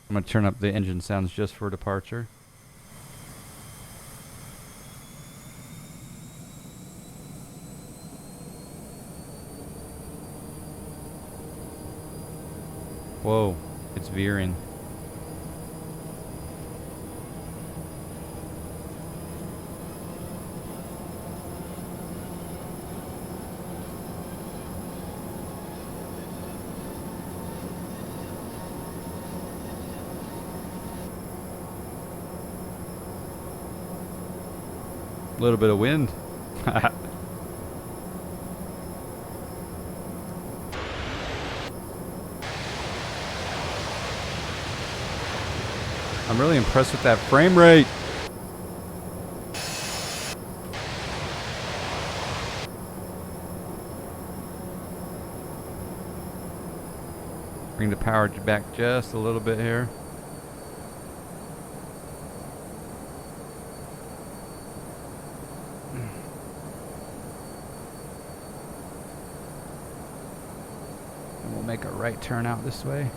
I'm going to turn up the engine sounds just for departure. Whoa, it's veering. A little bit of wind. I'm really impressed with that frame rate. Bring the power back just a little bit here. And we'll make a right turn out this way.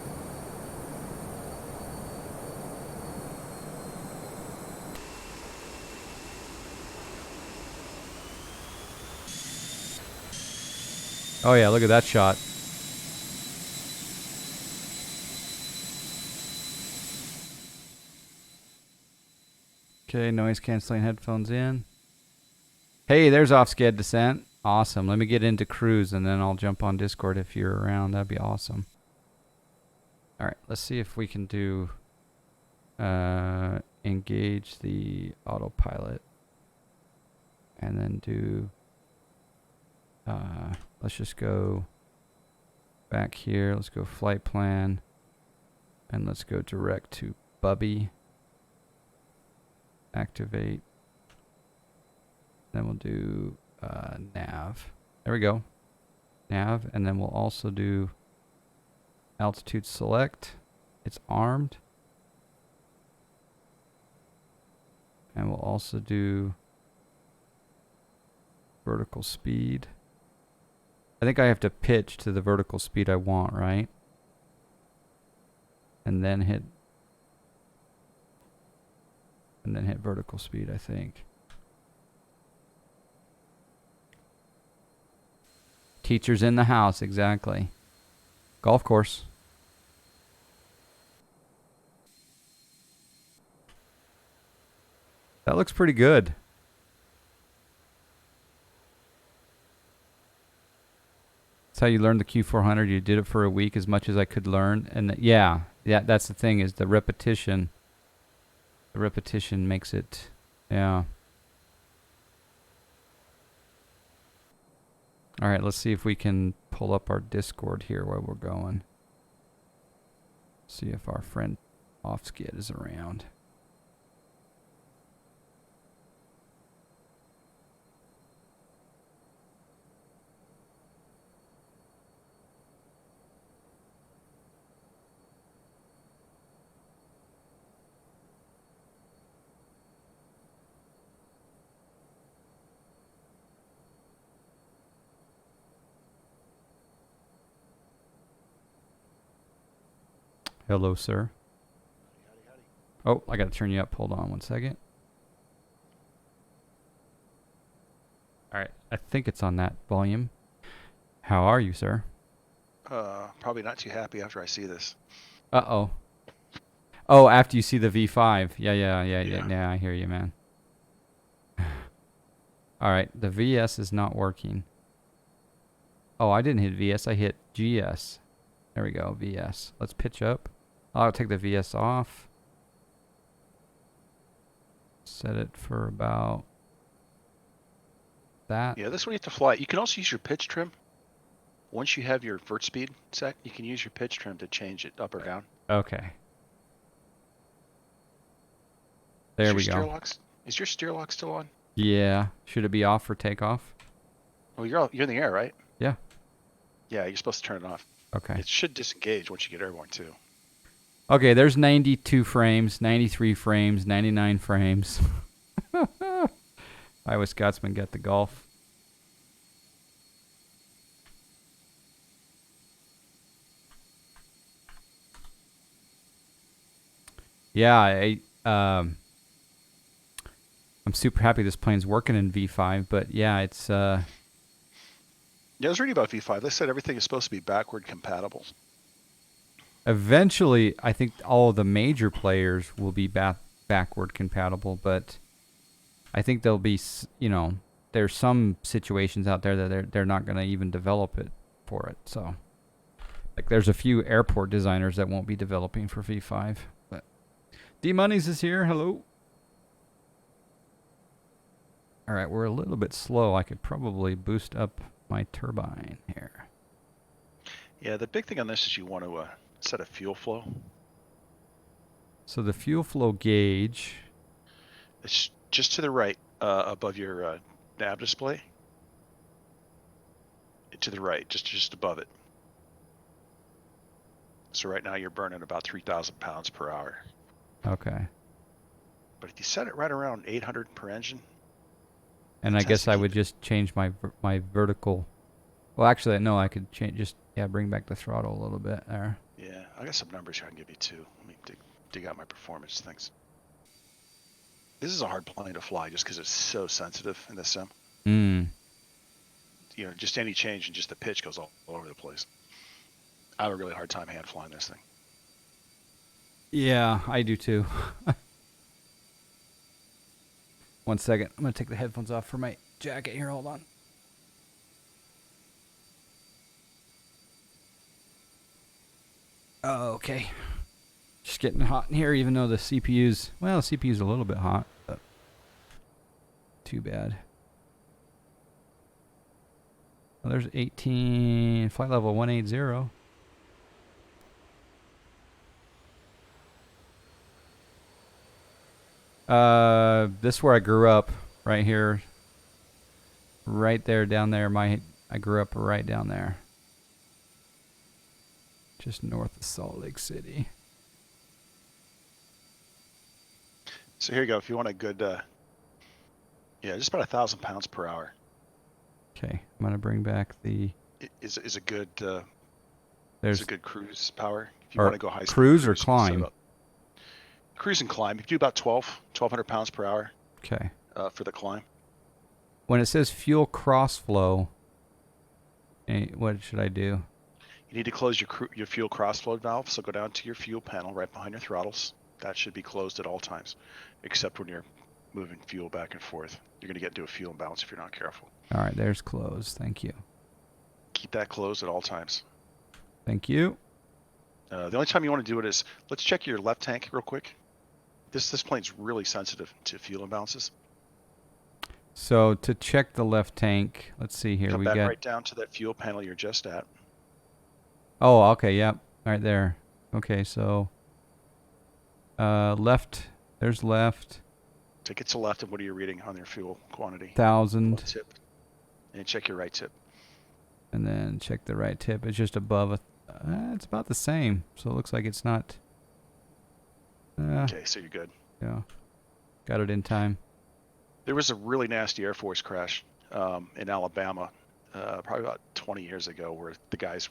Oh yeah, look at that shot. Okay, noise canceling headphones in. Hey, there's off-sked descent. Awesome. Let me get into cruise and then I'll jump on Discord if you're around. That'd be awesome. All right, let's see if we can do engage the autopilot and then do let's just go back here. Let's go flight plan and let's go direct to Bubby. Activate. Then we'll do nav. There we go. Nav, and then we'll also do altitude select. It's armed. And we'll also do vertical speed. I think I have to pitch to the vertical speed I want, right? And then hit vertical speed, I think. Teachers in the house, exactly. Golf course. That looks pretty good. That's how you learned the Q400. You did it for a week, as much as I could learn. And yeah, that's the thing, is the repetition. The repetition makes it, yeah. All right, let's see if we can pull up our Discord here while we're going. See if our friend Offskid is around. Hello, sir. Howdy. Oh, I got to turn you up. Hold on one second. All right, I think it's on that volume. How are you, sir? Probably not too happy after I see this. Uh-oh. Oh, after you see the V5. Yeah, I hear you, man. All right, the VS is not working. Oh, I didn't hit VS. I hit GS. There we go, VS. Let's pitch up. I'll take the VS off. Set it for about that. Yeah, this one you have to fly. You can also use your pitch trim. Once you have your vert speed set, you can use your pitch trim to change it up or down. Okay. There we go. Is your steer lock still on? Yeah. Should it be off for takeoff? Oh, you're in the air, right? Yeah. Yeah, you're supposed to turn it off. Okay. It should disengage once you get airborne too. Okay, there's 92 frames, 93 frames, 99 frames. Iowa Scotsman got the golf. Yeah, I'm super happy this plane's working in V5, but yeah, it's Yeah, I was reading about V5. They said everything is supposed to be backward compatible. eventually I think all of the major players will be backward compatible, but I think there'll be, there's some situations out there that they're not going to even develop it for it. So, like, there's a few airport designers that won't be developing for V5. But D Monies is here. Hello. All right, we're a little bit slow. I could probably boost up my turbine here. Yeah, the big thing on this is you want to set a fuel flow. So the fuel flow gauge. It's just to the right above your nav display. To the right, just above it. So right now you're burning about 3,000 pounds per hour. Okay. But if you set it right around 800 per engine. And I guess I would just change my vertical. Well, actually, no, I could change, bring back the throttle a little bit there. Yeah, I got some numbers here I can give you too. Let me dig out my performance things. This is a hard plane to fly just because it's so sensitive in the sim. Just any change in just the pitch goes all over the place. I have a really hard time hand flying this thing. Yeah, I do too. 1 second. I'm going to take the headphones off for my jacket here. Hold on. Okay. Just getting hot in here, even though the CPU's a little bit hot, but too bad. Well, there's 18, flight level 180. This is where I grew up, right here. Right there, down there. I grew up right down there. Just north of Salt Lake City. So here you go. If you want a good, just about 1,000 pounds per hour. Okay, I'm gonna bring back the. Is a good. There's a good cruise power. If you or want to go high speed. Cruise or climb. Cruise and climb. You can do about 1,200 pounds per hour. Okay. For the climb. When it says fuel cross flow, what should I do? You need to close your fuel cross flow valve. So go down to your fuel panel right behind your throttles. That should be closed at all times, except when you're moving fuel back and forth. You're going to get into a fuel imbalance if you're not careful. All right, there's closed. Thank you. Keep that closed at all times. Thank you. The only time you want to do it is, let's check your left tank real quick. This plane's really sensitive to fuel imbalances. So to check the left tank, let's see here. Come back right down to that fuel panel you're just at. Oh, okay, yep, right there. Okay, so left. There's left. Take it to left, and what are you reading on your fuel quantity? 1,000. Left tip. And check your right tip. And then check the right tip. It's just above it's about the same. So it looks like it's not. Okay, so you're good. Yeah, got it in time. There was a really nasty Air Force crash in Alabama probably about 20 years ago where the guys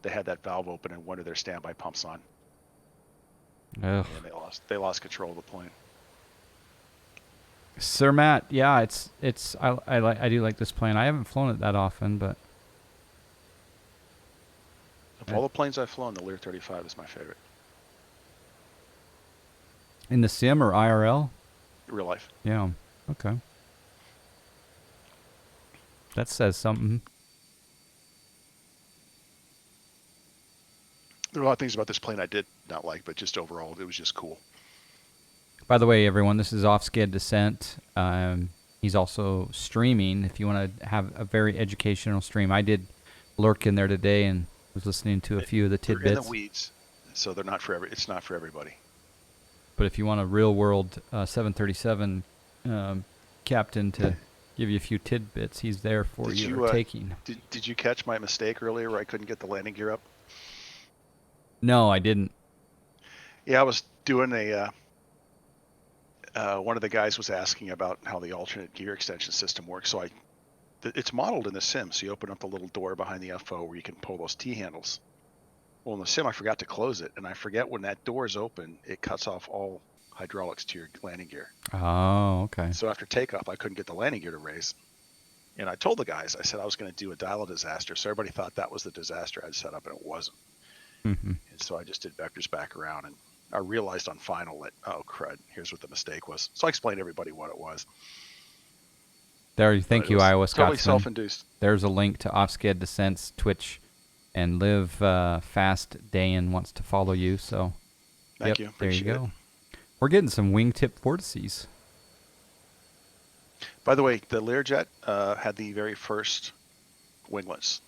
they had that valve open and one of their standby pumps on. Ugh. And they lost control of the plane. Sir Matt, yeah, I do like this plane. I haven't flown it that often, but Of all the planes I've flown, the Lear 35 is my favorite. In the sim or IRL? Real life. Yeah. Okay. That says something. There are a lot of things about this plane I did not like, but just overall, it was just cool. By the way, everyone, this is Off-Sked Descent. He's also streaming. If you want to have a very educational stream, I did lurk in there today and was listening to a few of the tidbits. They're in the weeds, so they're not for it's not for everybody. But if you want a real-world 737 captain to give you a few tidbits, he's there for your taking. Did you catch my mistake earlier where I couldn't get the landing gear up? No, I didn't. Yeah, I was doing one of the guys was asking about how the alternate gear extension system works. So it's modeled in the sim. So you open up the little door behind the FO where you can pull those T-handles. Well, in the sim, I forgot to close it, and I forget when that door is open, it cuts off all hydraulics to your landing gear. Oh, okay. So after takeoff, I couldn't get the landing gear to raise. And I told the guys, I said I was going to do a dial disaster. So everybody thought that was the disaster I'd set up, and it wasn't. Mm-hmm. And so I just did vectors back around, and I realized on final that, oh, crud, here's what the mistake was. So I explained to everybody what it was. There, thank you, Iowa Totally Scotsman. self-induced. There's a link to Offsked Descent's Twitch, and Live Fast Dayan wants to follow you. So, Thank you. Appreciate there you go. it. We're getting some wingtip vortices. By the way, the Learjet had the very first winglets.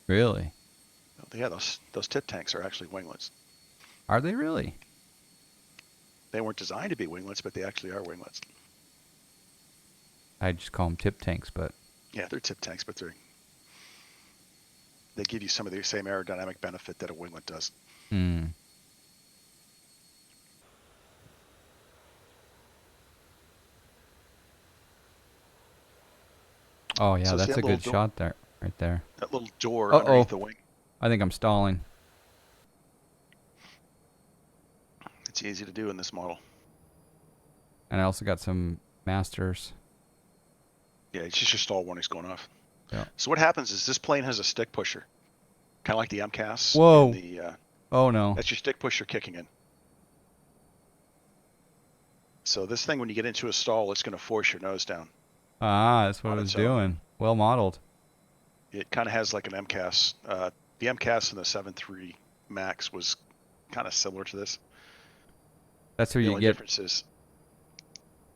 Really? Yeah, those tip tanks are actually winglets. Are they really? They weren't designed to be winglets, but they actually are winglets. I just call them tip tanks, but Yeah, they're tip tanks, but they give you some of the same aerodynamic benefit that a winglet does. Hmm. Oh yeah, So that's a good shot there, right there. That little door underneath the wing. I think I'm stalling. It's easy to do in this model. And I also got some masters. Yeah, it's just your stall warning's going off. Yeah. So what happens is this plane has a stick pusher, kind of like the MCAS. Whoa. And oh no. that's your stick pusher kicking in. So this thing, when you get into a stall, it's going to force your nose down. Ah, that's what it was doing. Well modeled. It kind of has like an MCAS. The MCAS in the 7.3 Max was kind of similar to this. That's where the you only get. Difference is,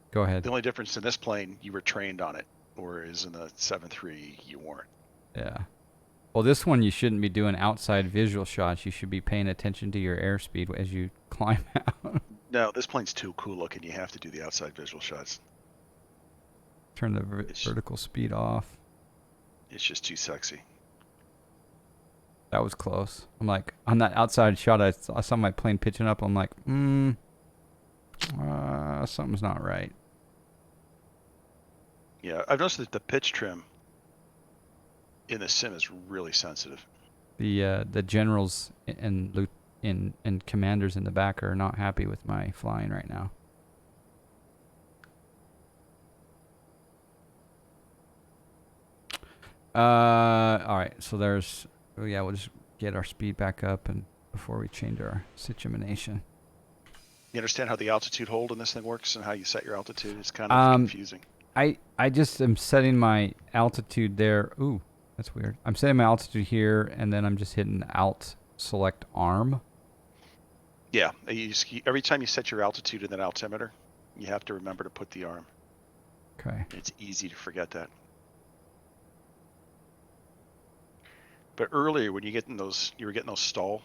Go ahead. the only difference in this plane, you were trained on it, whereas in the 7.3 you weren't. Yeah. Well, this one you shouldn't be doing outside visual shots. You should be paying attention to your airspeed as you climb out. No, this plane's too cool looking. You have to do the outside visual shots. Turn the vertical speed off. It's just too sexy. That was close. I'm like, on that outside shot, I saw my plane pitching up. I'm like, something's not right. Yeah, I've noticed that the pitch trim in the sim is really sensitive. The generals and commanders in the back are not happy with my flying right now. All right, so there's, we'll just get our speed back up and before we change our situamination. You understand how the altitude hold in this thing works and how you set your altitude? It's kind of confusing. I just am setting my altitude there. Ooh, that's weird. I'm setting my altitude here, and then I'm just hitting Alt Select Arm. Yeah, every time you set your altitude in that altimeter, you have to remember to put the arm. Okay. It's easy to forget that. But earlier, when you were getting those stall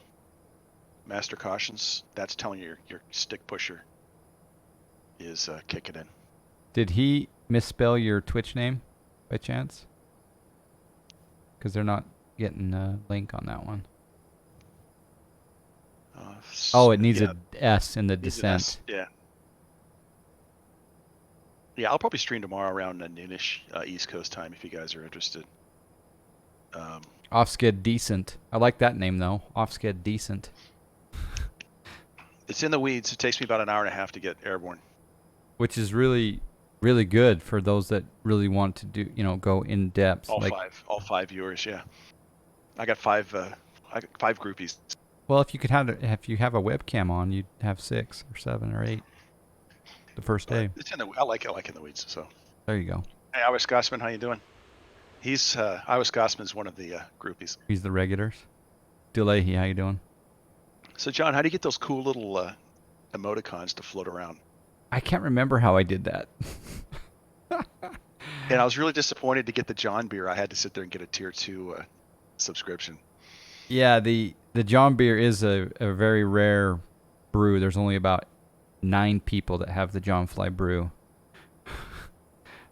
master cautions, that's telling you your stick pusher is kicking in. Did he misspell your Twitch name by chance? Because they're not getting a link on that one. It needs a S in the descent. Yeah. Yeah, I'll probably stream tomorrow around noonish East Coast time if you guys are interested. Offsked Decent. I like that name though. Offsked Decent. It's in the weeds. It takes me about an hour and a half to get airborne. Which is really, really good for those that really want to do, go in depth. All five viewers, yeah. I got five groupies. Well, if you have a webcam on, you'd have 6 or 7 or 8 the first day. I like in the weeds. So there you go. Hey, Iowa Scotsman, how you doing? He's Iowa Scotsman's one of the groupies. He's the regulars. Delahy, how you doing? So John, how do you get those cool little emoticons to float around? I can't remember how I did that. And I was really disappointed to get the John beer. I had to sit there and get a tier 2 subscription. Yeah, the John beer is a very rare brew. There's only about 9 people that have the John Fly brew.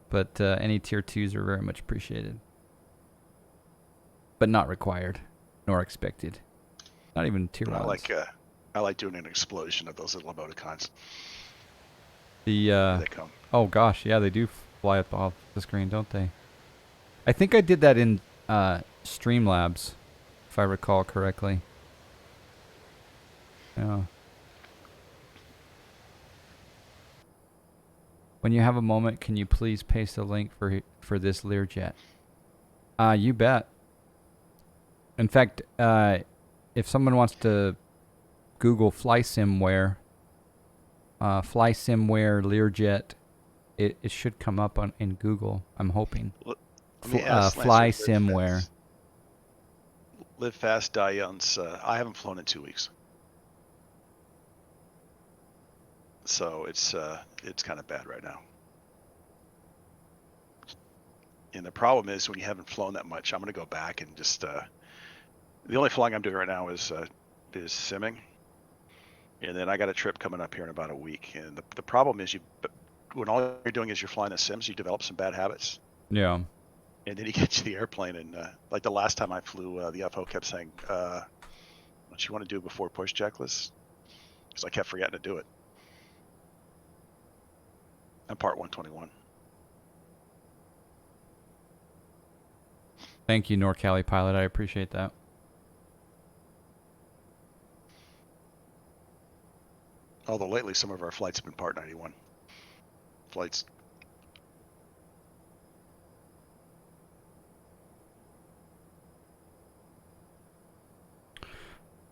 But any tier 2s are very much appreciated. But not required, nor expected. Not even tier 1s. I like doing an explosion of those little emoticons. They come. Oh gosh, yeah, they do fly up off the screen, don't they? I think I did that in Streamlabs if I recall correctly. Yeah. When you have a moment, can you please paste a link for this Learjet? You bet. In fact, if someone wants to Google FlySimWare, FlySimWare Learjet, it should come up in Google. I'm hoping. Let me ask FlySimWare. Live fast, die young. I haven't flown in 2 weeks, so it's kind of bad right now. And the problem is when you haven't flown that much, I'm going to go back and just the only flying I'm doing right now is simming, and then I got a trip coming up here in about a week. And the problem is when all you're doing is you're flying the sims, you develop some bad habits. Yeah. And then you get to the airplane, and like the last time I flew, the FO kept saying, "What you want to do before push checklist?" Because I kept forgetting to do it. I'm part 121. Thank you, NorCali pilot. I appreciate that. Although lately some of our flights have been part 91 flights.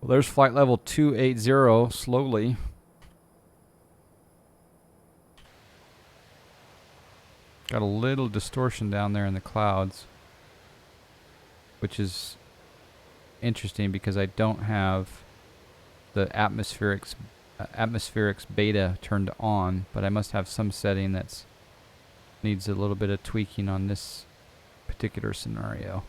Well, there's flight level 280 slowly. Got a little distortion down there in the clouds, which is interesting because I don't have the atmospherics beta turned on, but I must have some setting that's needs a little bit of tweaking on this particular scenario.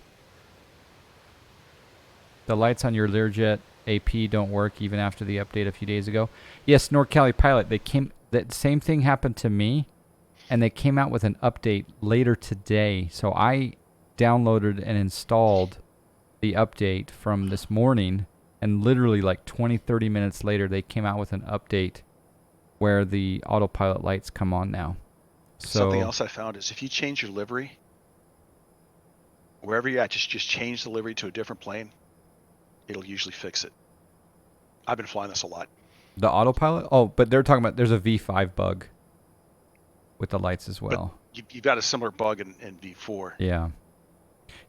The lights on your Learjet AP don't work even after the update a few days ago. Yes, NorCali pilot, that same thing happened to me, and they came out with an update later today. So I downloaded and installed the update from this morning, and literally like 20-30 minutes later they came out with an update where the autopilot lights come on now. So something else I found is if you change your livery, wherever you're at, just change the livery to a different plane, it'll usually fix it. I've been flying this a lot. The autopilot? Oh, but they're talking about there's a V5 bug with the lights as well. But you've got a similar bug in V4. Yeah.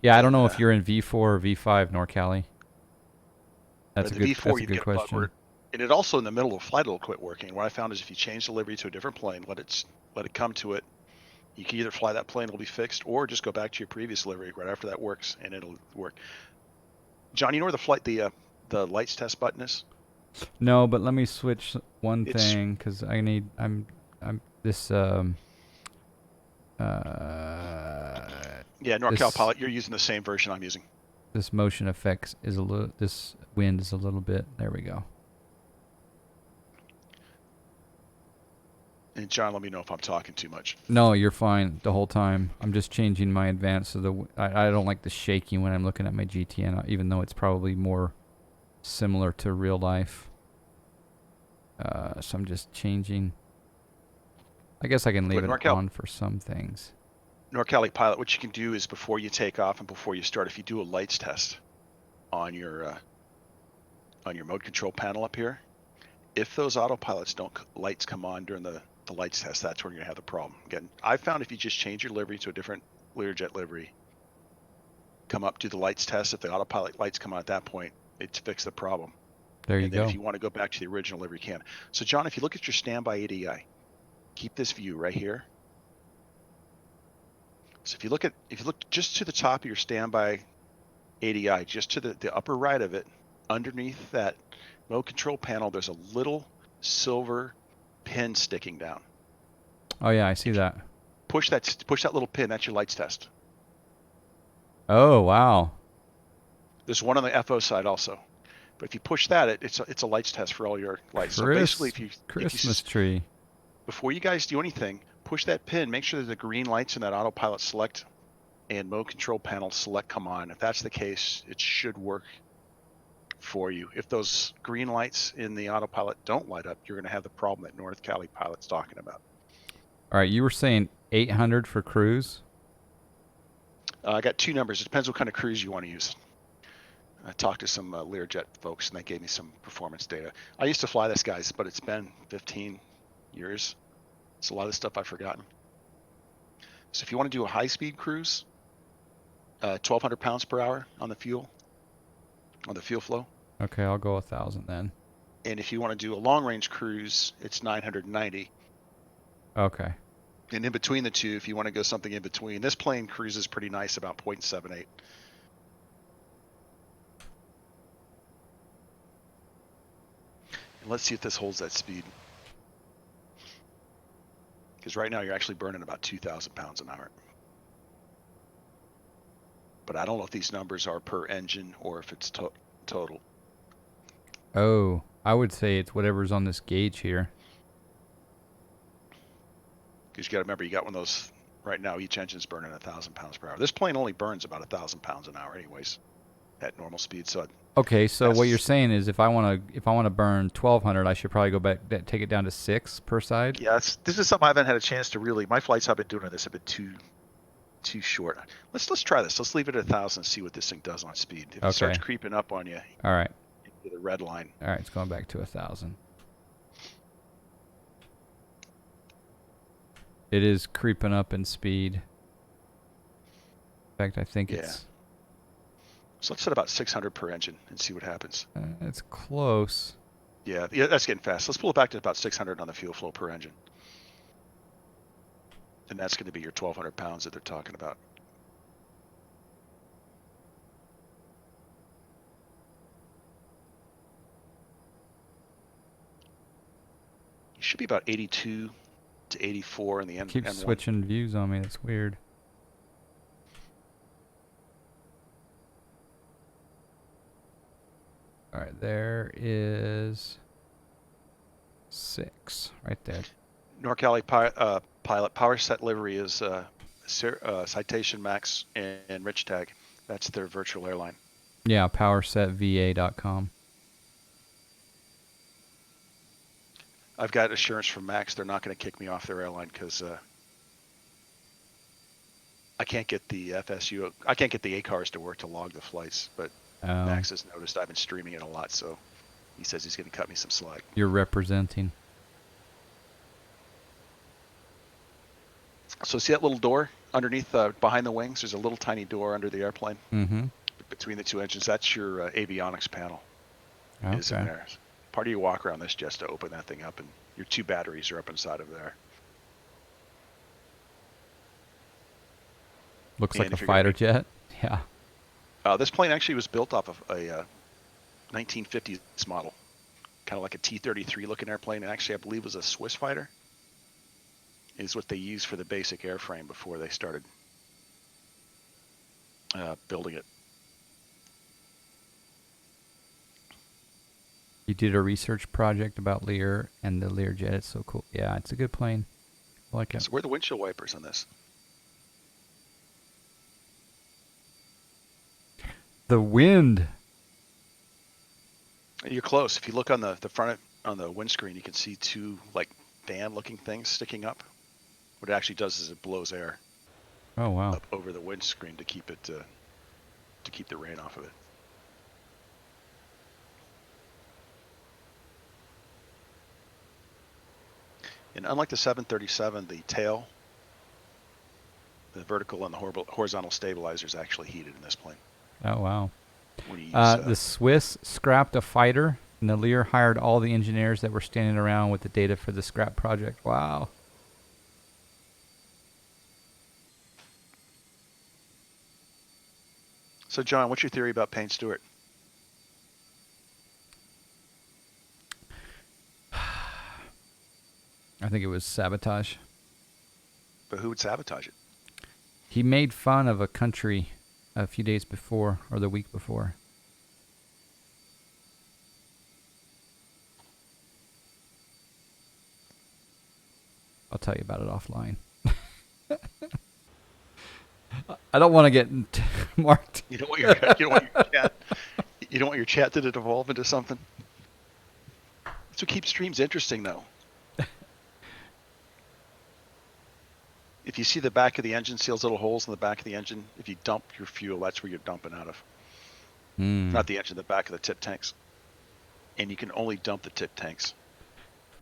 Yeah, I don't know if you're in V4 or V5, NorCali. That's a good, V4, that's a good question. And it also in the middle of a flight it'll quit working. What I found is if you change the livery to a different plane, let it come to it, you can either fly that plane, it'll be fixed, or just go back to your previous livery right after that works, and it'll work. John, you know where the lights test button is? No, but let me switch one thing because I'm this yeah, NorCal pilot, you're using the same version I'm using. This motion effects is this wind is a little bit. There we go. And John, let me know if I'm talking too much. No, you're fine the whole time. I'm just changing my advance so I don't like the shaking when I'm looking at my GTN, even though it's probably more similar to real life. So I'm just changing. I guess I can leave it on for some things. NorCali pilot, what you can do is before you take off and before you start, if you do a lights test on your mode control panel up here, if those autopilots lights come on during the lights test, that's where you're gonna have the problem. Again, I found if you just change your livery to a different Learjet livery, come up, do the lights test, if the autopilot lights come on at that point, it's fixed the problem. There you go. And then if you want to go back to the original livery, you can. So John, if you look at your standby ADI, keep this view right here. So if you look just to the top of your standby ADI, just to the upper right of it, underneath that mode control panel, there's a little silver pin sticking down. Oh yeah, I see that. Push that little pin. That's your lights test. Oh wow. There's one on the FO side also, but if you push that, it's a lights test for all your lights. So basically, Christmas tree. Before you guys do anything, push that pin. Make sure that the green lights in that autopilot select and mode control panel select come on. If that's the case, it should work for you. If those green lights in the autopilot don't light up, you're going to have the problem that NorCali pilot's talking about. All right, you were saying 800 for cruise? I got two numbers. It depends what kind of cruise you want to use. I talked to some Learjet folks, and they gave me some performance data. I used to fly this, guys, but it's been 15 years. It's a lot of stuff I've forgotten. So if you want to do a high-speed cruise, 1,200 pounds per hour on the fuel flow. Okay, I'll go 1,000 then. And if you want to do a long-range cruise, it's 990. Okay. And in between the two, if you want to go something in between, this plane cruises pretty nice, about 0.78. And let's see if this holds that speed. Because right now you're actually burning about 2,000 pounds an hour. But I don't know if these numbers are per engine or if it's total. Oh, I would say it's whatever's on this gauge here. Because you got to remember, you got one of those right now. Each engine's burning 1,000 pounds per hour. This plane only burns about 1,000 pounds an hour, anyways, at normal speed. So okay, so what you're saying is, if I want to burn 1,200, I should probably go back, take it down to 6 per side. Yeah, this is something I haven't had a chance to really. My flights I've been doing on this have been too short. Let's try this. Let's leave it at 1,000 and see what this thing does on speed. If it starts creeping up on you, all right, the red line. All right, it's going back to 1,000. It is creeping up in speed. In fact, I think it's... So let's set about 600 per engine and see what happens. It's close. Yeah, that's getting fast. Let's pull it back to about 600 on the fuel flow per engine. And that's going to be your 1,200 pounds that they're talking about. You should be about 82 to 84 in the end. Keeps switching views on me. That's weird. All right, there is 6 right there. NorCali pilot Powerset livery is Citation Max and Rich Tag. That's their virtual airline. Yeah, PowersetVA.com. I've got assurance from Max they're not going to kick me off their airline because I can't get the FSU. I can't get the ACARs to work to log the flights, but Max has noticed I've been streaming it a lot, so he says he's going to cut me some slack. You're representing. So see that little door underneath, behind the wings? There's a little tiny door under the airplane. Mm-hmm. Between the two engines. That's your avionics panel. Okay. Is in there. Part of your walk around this just to open that thing up, and your 2 batteries are up inside of there. Looks like a fighter jet. Yeah. This plane actually was built off of a 1950s model, kind of like a T-33 looking airplane, and actually I believe it was a Swiss fighter. Is what they used for the basic airframe before they started building it. You did a research project about Lear and the Lear jet. It's so cool. Yeah, it's a good plane. I like it. So where are the windshield wipers on this? The wind. You're close. If you look on the front on the windscreen, you can see 2 like fan-looking things sticking up. What it actually does is it blows air. Oh wow! Up over the windscreen to keep it to keep the rain off of it. And unlike the 737, the tail, the vertical and the horizontal stabilizer is actually heated in this plane. Oh wow! When you use, the Swiss scrapped a fighter, and the Lear hired all the engineers that were standing around with the data for the scrap project. Wow! So John, what's your theory about Payne Stewart? I think it was sabotage. But who would sabotage it? He made fun of a country a few days before, or the week before. I'll tell you about it offline. I don't want to get marked. You don't want your chat. You don't want your chat to devolve into something. That's what keeps streams interesting, though. If you see the back of the engine, see those little holes in the back of the engine. If you dump your fuel, that's where you're dumping out of. Not the engine, the back of the tip tanks. And you can only dump the tip tanks.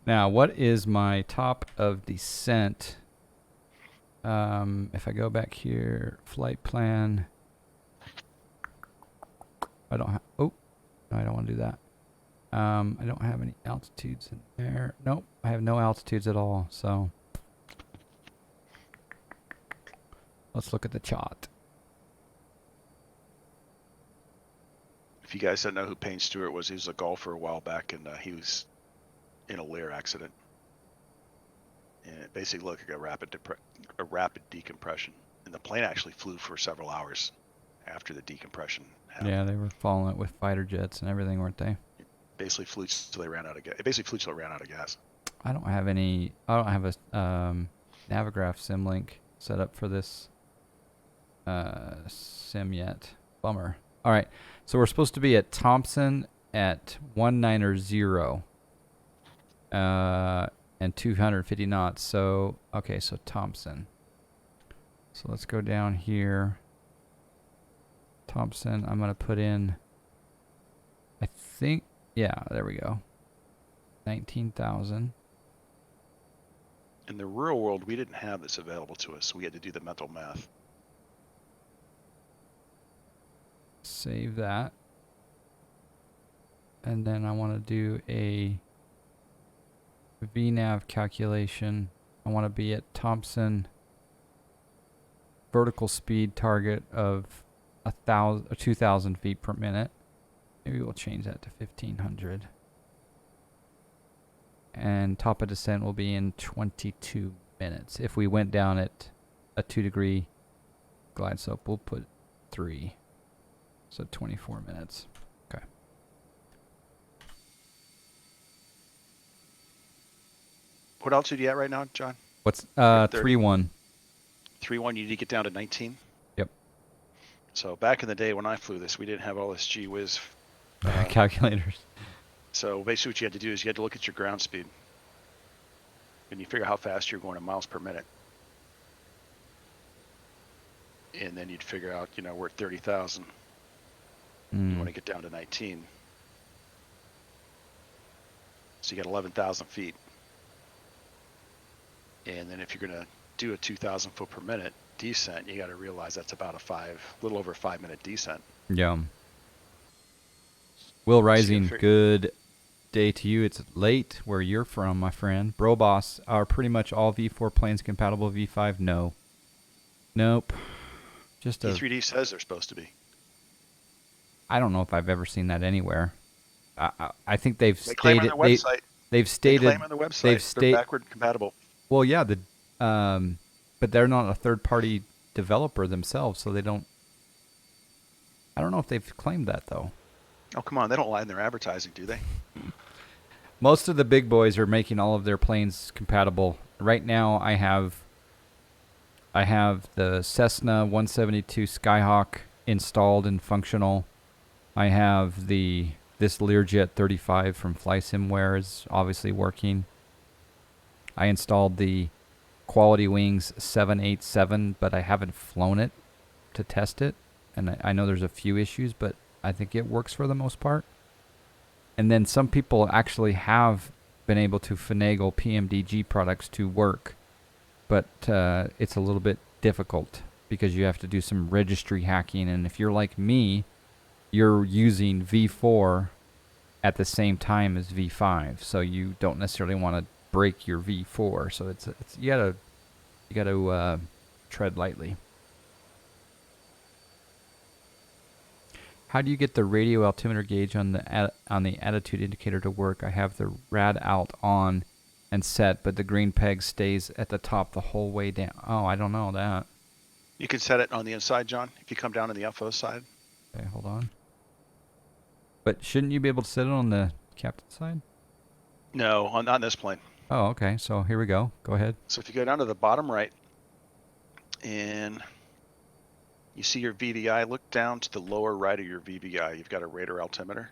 Now, what is my top of descent? If I go back here, flight plan. I don't have. Oh, no, I don't want to do that. I don't have any altitudes in there. Nope, I have no altitudes at all. So let's look at the chart. If you guys don't know who Payne Stewart was, he was a golfer a while back, and he was in a Lear accident. And it basically looked like a rapid decompression. And the plane actually flew for several hours after the decompression happened. Yeah, they were following it with fighter jets and everything, weren't they? It basically flew till they ran out of gas. It basically flew till it ran out of gas. I don't have any. I don't have a Navigraph SimLink set up for this sim yet. Bummer. All right, so we're supposed to be at Thompson at 190 and 250 knots. So okay, so Thompson. So let's go down here. Thompson. I'm gonna put in. I think. Yeah, there we go. 19,000. In the real world, we didn't have this available to us, so we had to do the mental math. Save that. And then I want to do a VNav calculation. I want to be at Thompson vertical speed target of 2,000 feet per minute. Maybe we'll change that to 1,500. And top of descent will be in 22 minutes. If we went down at a 2-degree glide slope, we'll put 3. So 24 minutes. Okay. What altitude are you at right now, John? What's 3-1? 3-1, you need to get down to 19? Yep. So back in the day when I flew this, we didn't have all this gee whiz Calculators. So basically what you had to do is you had to look at your ground speed. And you figure how fast you're going in miles per minute. And then you'd figure out, we're at 30,000. You want to get down to 19. So you got 11,000 feet. And then if you're going to do a 2,000 foot per minute descent, you got to realize that's about a little over a 5-minute descent. Yeah. Will Rising, good day to you. It's late where you're from, my friend. Bro Boss, are pretty much all V4 planes compatible V5? No. Nope. Just P3D says they're supposed to be. I don't know if I've ever seen that anywhere. I think they've stated. Claim on their website. They've stated. They claim on their website they're backward compatible. Well, yeah, but they're not a third-party developer themselves, so they don't. I don't know if they've claimed that though. Oh, come on. They don't lie in their advertising, do they? Most of the big boys are making all of their planes compatible. Right now, I have the Cessna 172 Skyhawk installed and functional. I have this Learjet 35 from FlySimWare is obviously working. I installed the Quality Wings 787, but I haven't flown it to test it. And I know there's a few issues, but I think it works for the most part. And then some people actually have been able to finagle PMDG products to work, but it's a little bit difficult because you have to do some registry hacking. And if you're like me, you're using V4 at the same time as V5, so you don't necessarily want to break your V4. So it's you gotta tread lightly. How do you get the radio altimeter gauge on the attitude indicator to work? I have the rad alt on and set, but the green peg stays at the top the whole way down. Oh, I don't know that. You can set it on the inside, John, if you come down on the FO side. Okay, hold on. But shouldn't you be able to set it on the captain side? No, on this plane. Oh, okay. So here we go. Go ahead. So if you go down to the bottom right and you see your VVI, look down to the lower right of your VVI. You've got a radar altimeter.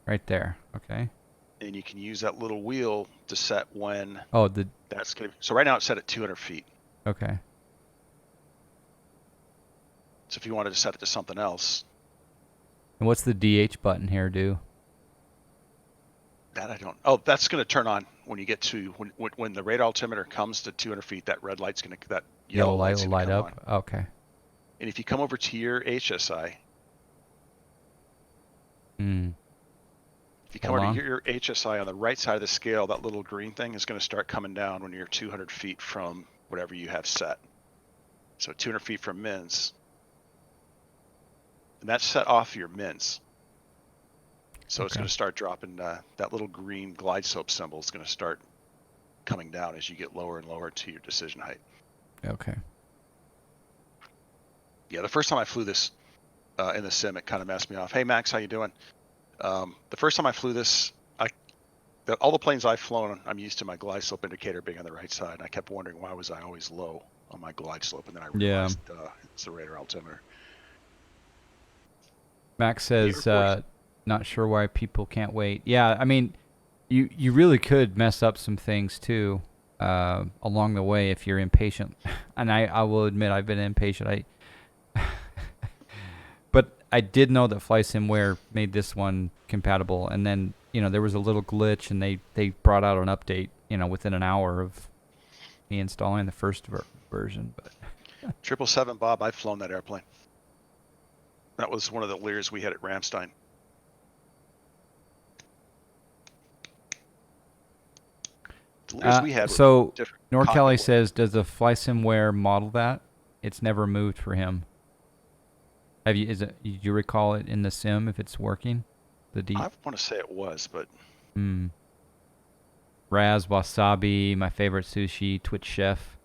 Right there. Okay. And you can use that little wheel to set when that's going to. So right now it's set at 200 feet. Okay. So if you wanted to set it to something else, And what's the DH button here do? That I don't. Oh, that's going to turn on when you get to when the radar altimeter comes to 200 feet. That red light's going to that yellow light light's will going to light come up. on. Okay. And if you come over to your HSI, if you come over to your HSI on the right side of the scale, that little green thing is going to start coming down when you're 200 feet from whatever you have set. So 200 feet from mins, and that's set off your mins. So it's going to start dropping. That little green glide slope symbol is going to start coming down as you get lower and lower to your decision height. Okay. Yeah, the first time I flew this in the sim, it kind of messed me off. Hey, Max, how you doing? The first time I flew this, all the planes I've flown, I'm used to my glide slope indicator being on the right side. And I kept wondering why was I always low on my glide slope, and then I realized it's the radar altimeter. Max says, not sure why people can't wait. Yeah, I mean, you really could mess up some things too along the way if you're impatient. And I will admit I've been impatient. But I did know that FlySimWare made this one compatible, and then there was a little glitch, and they brought out an update within an hour of me installing the first version. But 777 Bob, I've flown that airplane. That was one of the Lears we had at Ramstein. The Lears we had. So Nor Kelly says, does the FlySimWare model that? It's never moved for him. Do you recall it in the sim if it's working? I want to say it was, but. Raz Wasabi, my favorite sushi, Twitch chef.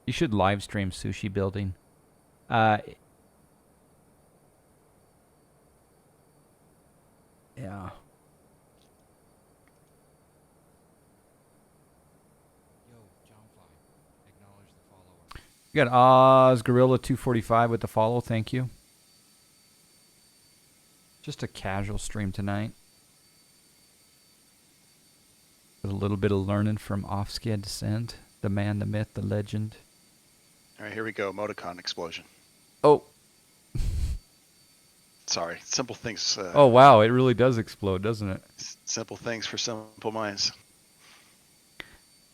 You should live stream sushi building. Yeah. You got Oz Gorilla 245 with the follow. Thank you. Just a casual stream tonight. With a little bit of learning from Off-Sked Descent. The man, the myth, the legend. All right, here we go. Moticon explosion. Oh. Sorry. Simple things. Oh, wow. It really does explode, doesn't it? Simple things for simple minds.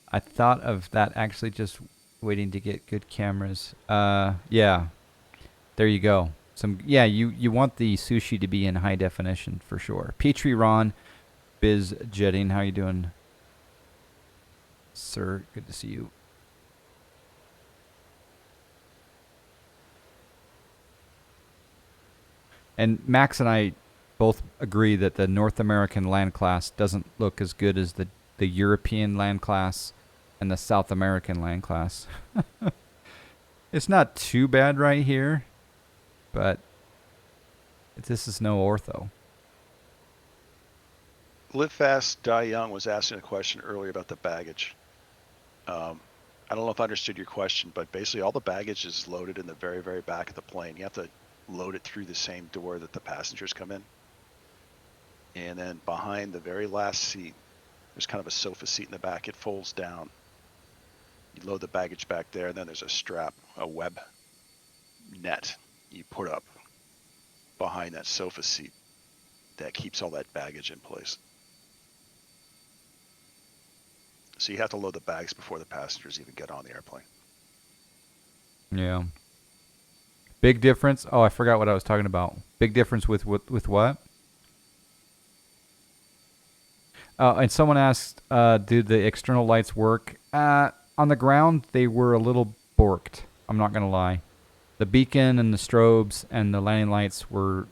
I thought of that actually just waiting to get good cameras. Yeah. There you go. You want the sushi to be in high definition for sure. Petri Ron, Biz Jetting, how you doing, sir? Good to see you. And Max and I both agree that the North American land class doesn't look as good as the European land class and the South American land class. It's not too bad right here, but this is no ortho. Live Fast, Die Young was asking a question earlier about the baggage. I don't know if I understood your question, but basically all the baggage is loaded in the very, very back of the plane. You have to load it through the same door that the passengers come in. And then behind the very last seat, there's kind of a sofa seat in the back. It folds down. You load the baggage back there, and then there's a strap, a web net you put up behind that sofa seat that keeps all that baggage in place. So you have to load the bags before the passengers even get on the airplane. Yeah. Big difference. Oh, I forgot what I was talking about. Big difference with what? And someone asked, do the external lights work? On the ground, they were a little borked. I'm not going to lie. The beacon and the strobes and the landing lights were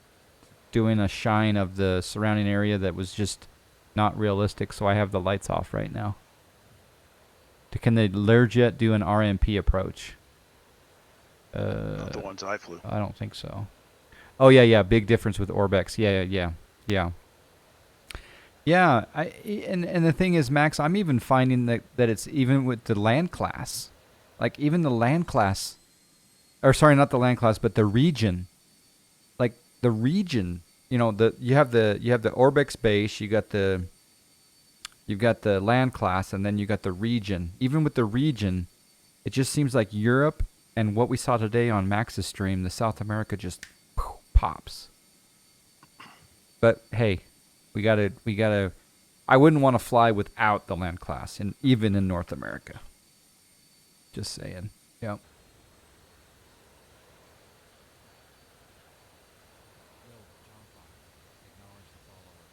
doing a shine of the surrounding area that was just not realistic, so I have the lights off right now. Can the Learjet do an RMP approach? Not the ones I flew. I don't think so. Oh, yeah. Big difference with Orbex. Yeah. Yeah, and the thing is, Max, I'm even finding that it's even with the land class. Like, even the land class, or sorry, not the land class, but the region. Like, the region, you have the Orbex base, you've got the land class, and then you got the region. Even with the region, it just seems like Europe and what we saw today on Max's stream, the South America just tops. But hey, we gotta. I wouldn't want to fly without the land class, even in North America. Just saying. Yep.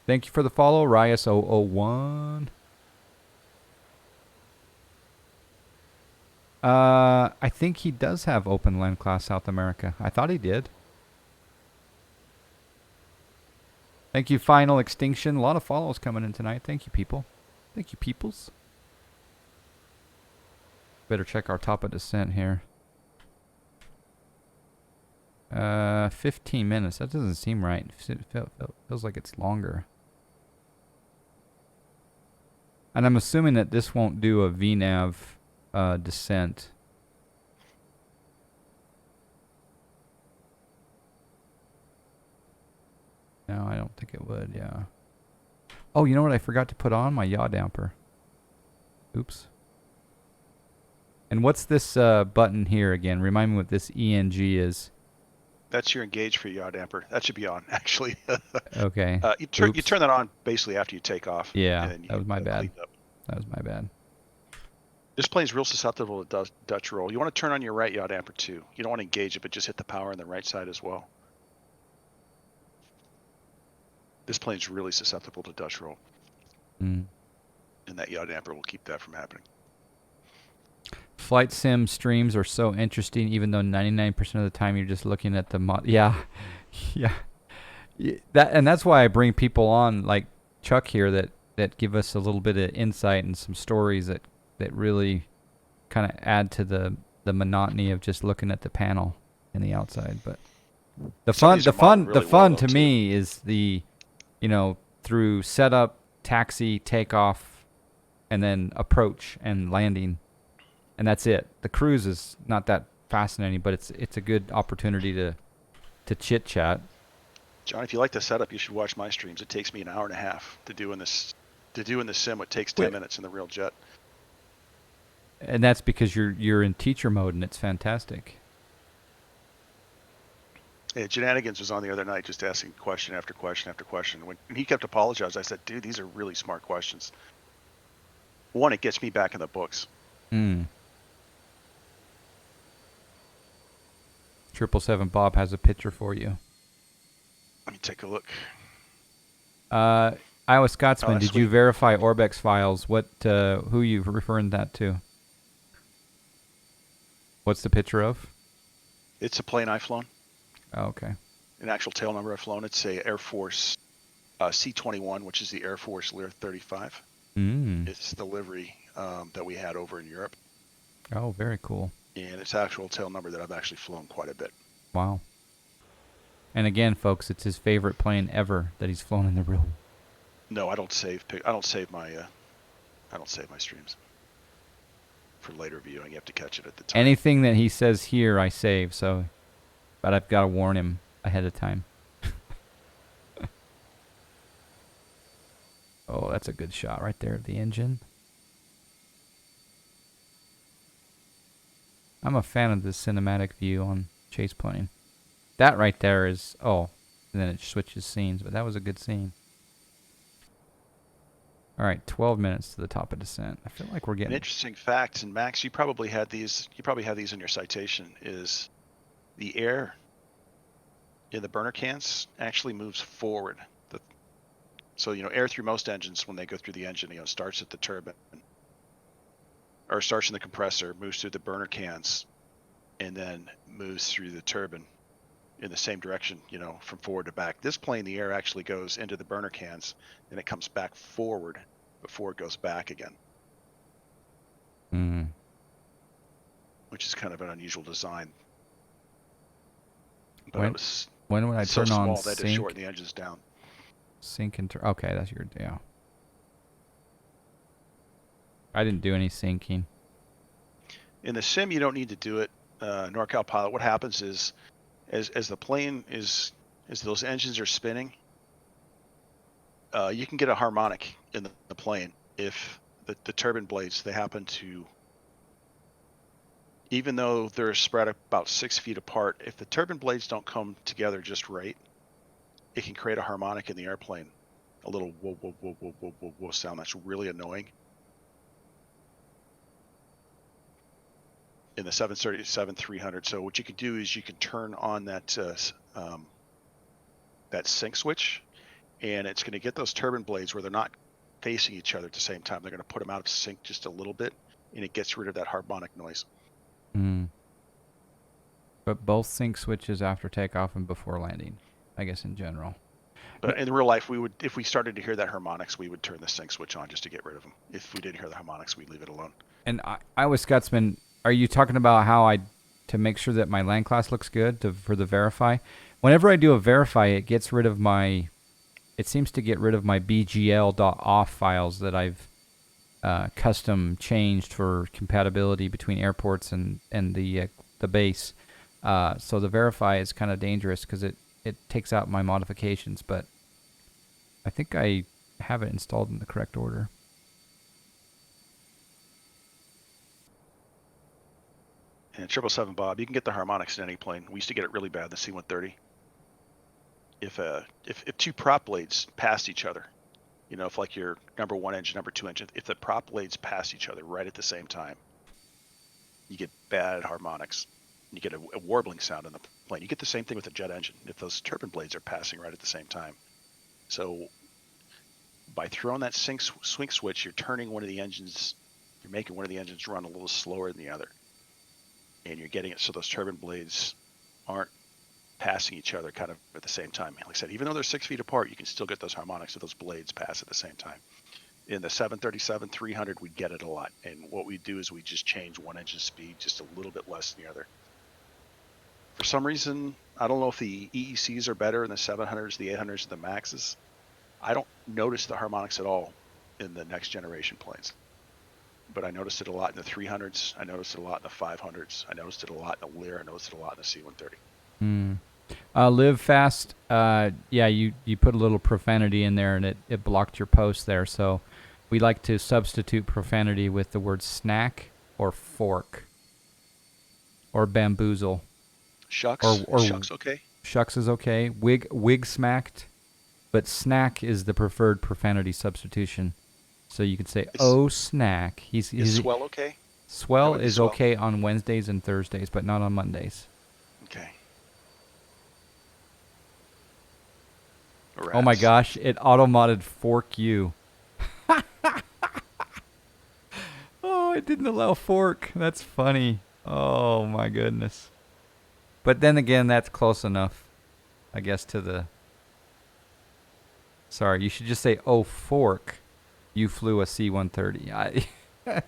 Thank you for the follow, Rias001. I think he does have open land class South America. I thought he did. Thank you, Final Extinction. A lot of follows coming in tonight. Thank you, people. Thank you, peoples. Better check our top of descent here. 15 minutes. That doesn't seem right. It feels like it's longer. And I'm assuming that this won't do a VNAV descent. No, I don't think it would, yeah. Oh, you know what I forgot to put on? My yaw damper. Oops. And what's this button here again? Remind me what this ENG is. That's your engage for yaw damper. That should be on, actually. Okay. You turn that on basically after you take off. Yeah, and that was my bad. That was my bad. This plane's real susceptible to Dutch roll. You want to turn on your right yaw damper too. You don't want to engage it, but just hit the power on the right side as well. This plane's really susceptible to Dutch roll. Mm. And that yaw damper will keep that from happening. Flight sim streams are so interesting, even though 99% of the time you're just looking at the yeah. That's why I bring people on like Chuck here that give us a little bit of insight and some stories that really kind of add to the monotony of just looking at the panel and the outside. But the fun to me is the, through setup, taxi, takeoff, and then approach and landing. And that's it. The cruise is not that fascinating, but it's a good opportunity to chit chat. John, if you like the setup, you should watch my streams. It takes me an hour and a half to do in the sim what takes 10 minutes in the real jet. And that's because you're in teacher mode and it's fantastic. Yeah, Shenanigans was on the other night just asking question after question after question. When he kept apologizing, I said, dude, these are really smart questions. One, it gets me back in the books. 777 Bob has a picture for you. Let me take a look. Iowa Scotsman, did you verify Orbex files? Who you referring that to? What's the picture of? It's a plane I've flown. Oh, okay. An actual tail number I've flown. It's a Air Force C-21, which is the Air Force Lear 35. It's the livery that we had over in Europe. Oh, very cool. And it's actual tail number that I've actually flown quite a bit. Wow. And again, folks, it's his favorite plane ever that he's flown in the real. No, I don't save my streams for later viewing. You have to catch it at the time. Anything that he says here, I save. But I've got to warn him ahead of time. Oh, that's a good shot right there of the engine. I'm a fan of the cinematic view on chase plane. That right there is, and then it switches scenes, but that was a good scene. All right, 12 minutes to the top of descent. I feel like we're getting... An interesting fact, and Max, you probably had these in your citation, is the air in the burner cans actually moves forward. So, air through most engines, when they go through the engine, starts at the turbine, or starts in the compressor, moves through the burner cans, and then moves through the turbine in the same direction, from forward to back. This plane, the air actually goes into the burner cans, and it comes back forward before it goes back again. Which is kind of an unusual design. But it was when would I so turn small on that sync? to shorten the engines down. Sync and turn. Okay, that's your deal. I didn't do any syncing. In the sim, you don't need to do it. NorCal Pilot, what happens is, as the plane as those engines are spinning, you can get a harmonic in the plane if the turbine blades, they happen to, even though they're spread about 6 feet apart, if the turbine blades don't come together just right, it can create a harmonic in the airplane. A little whoa, whoa, whoa, whoa, whoa, whoa, whoa sound that's really annoying. In the 737-300. So what you can do is you can turn on that that sync switch, and it's going to get those turbine blades where they're not facing each other at the same time. They're going to put them out of sync just a little bit, and it gets rid of that harmonic noise. But both sync switches after takeoff and before landing, I guess in general. But in real life, we would, if we started to hear that harmonics, we would turn the sync switch on just to get rid of them. If we didn't hear the harmonics, we'd leave it alone. And I was Scotsman. Are you talking about how to make sure that my land class looks good for the verify? Whenever I do a verify, it gets rid of it seems to get rid of my bgl.off files that I've custom changed for compatibility between airports and the base. So the verify is kind of dangerous because it takes out my modifications, but I think I have it installed in the correct order. And 777 Bob, you can get the harmonics in any plane. We used to get it really bad in the C-130. If two prop blades passed each other, if like your number 1 engine, number 2 engine, if the prop blades pass each other right at the same time, you get bad harmonics. You get a warbling sound in the plane. You get the same thing with a jet engine if those turbine blades are passing right at the same time. So by throwing that swing switch, you're turning one of the engines, you're making one of the engines run a little slower than the other. And you're getting it so those turbine blades aren't passing each other kind of at the same time. Like I said, even though they're 6 feet apart, you can still get those harmonics if those blades pass at the same time. In the 737-300, we get it a lot. And what we do is we just change one engine speed just a little bit less than the other. For some reason, I don't know if the EECs are better in the 700s, the 800s, and the Maxes. I don't notice the harmonics at all in the next generation planes. But I noticed it a lot in the 300s. I noticed it a lot in the 500s. I noticed it a lot in the Lear. I noticed it a lot in the C-130. Live fast. Yeah, you put a little profanity in there, and it blocked your post there. So we like to substitute profanity with the word snack or fork or bamboozle. Shucks. Or shucks okay? Shucks is okay. Wig smacked. But snack is the preferred profanity substitution. So you could say, "Oh, snack." Is swell okay? Swell is okay on Wednesdays and Thursdays, but not on Mondays. Okay. Oh my gosh, it auto-modded fork you. Oh, it didn't allow fork. That's funny. Oh my goodness. But then again, that's close enough, I guess, to the... Sorry, you should just say, "Oh, fork. You flew a C-130.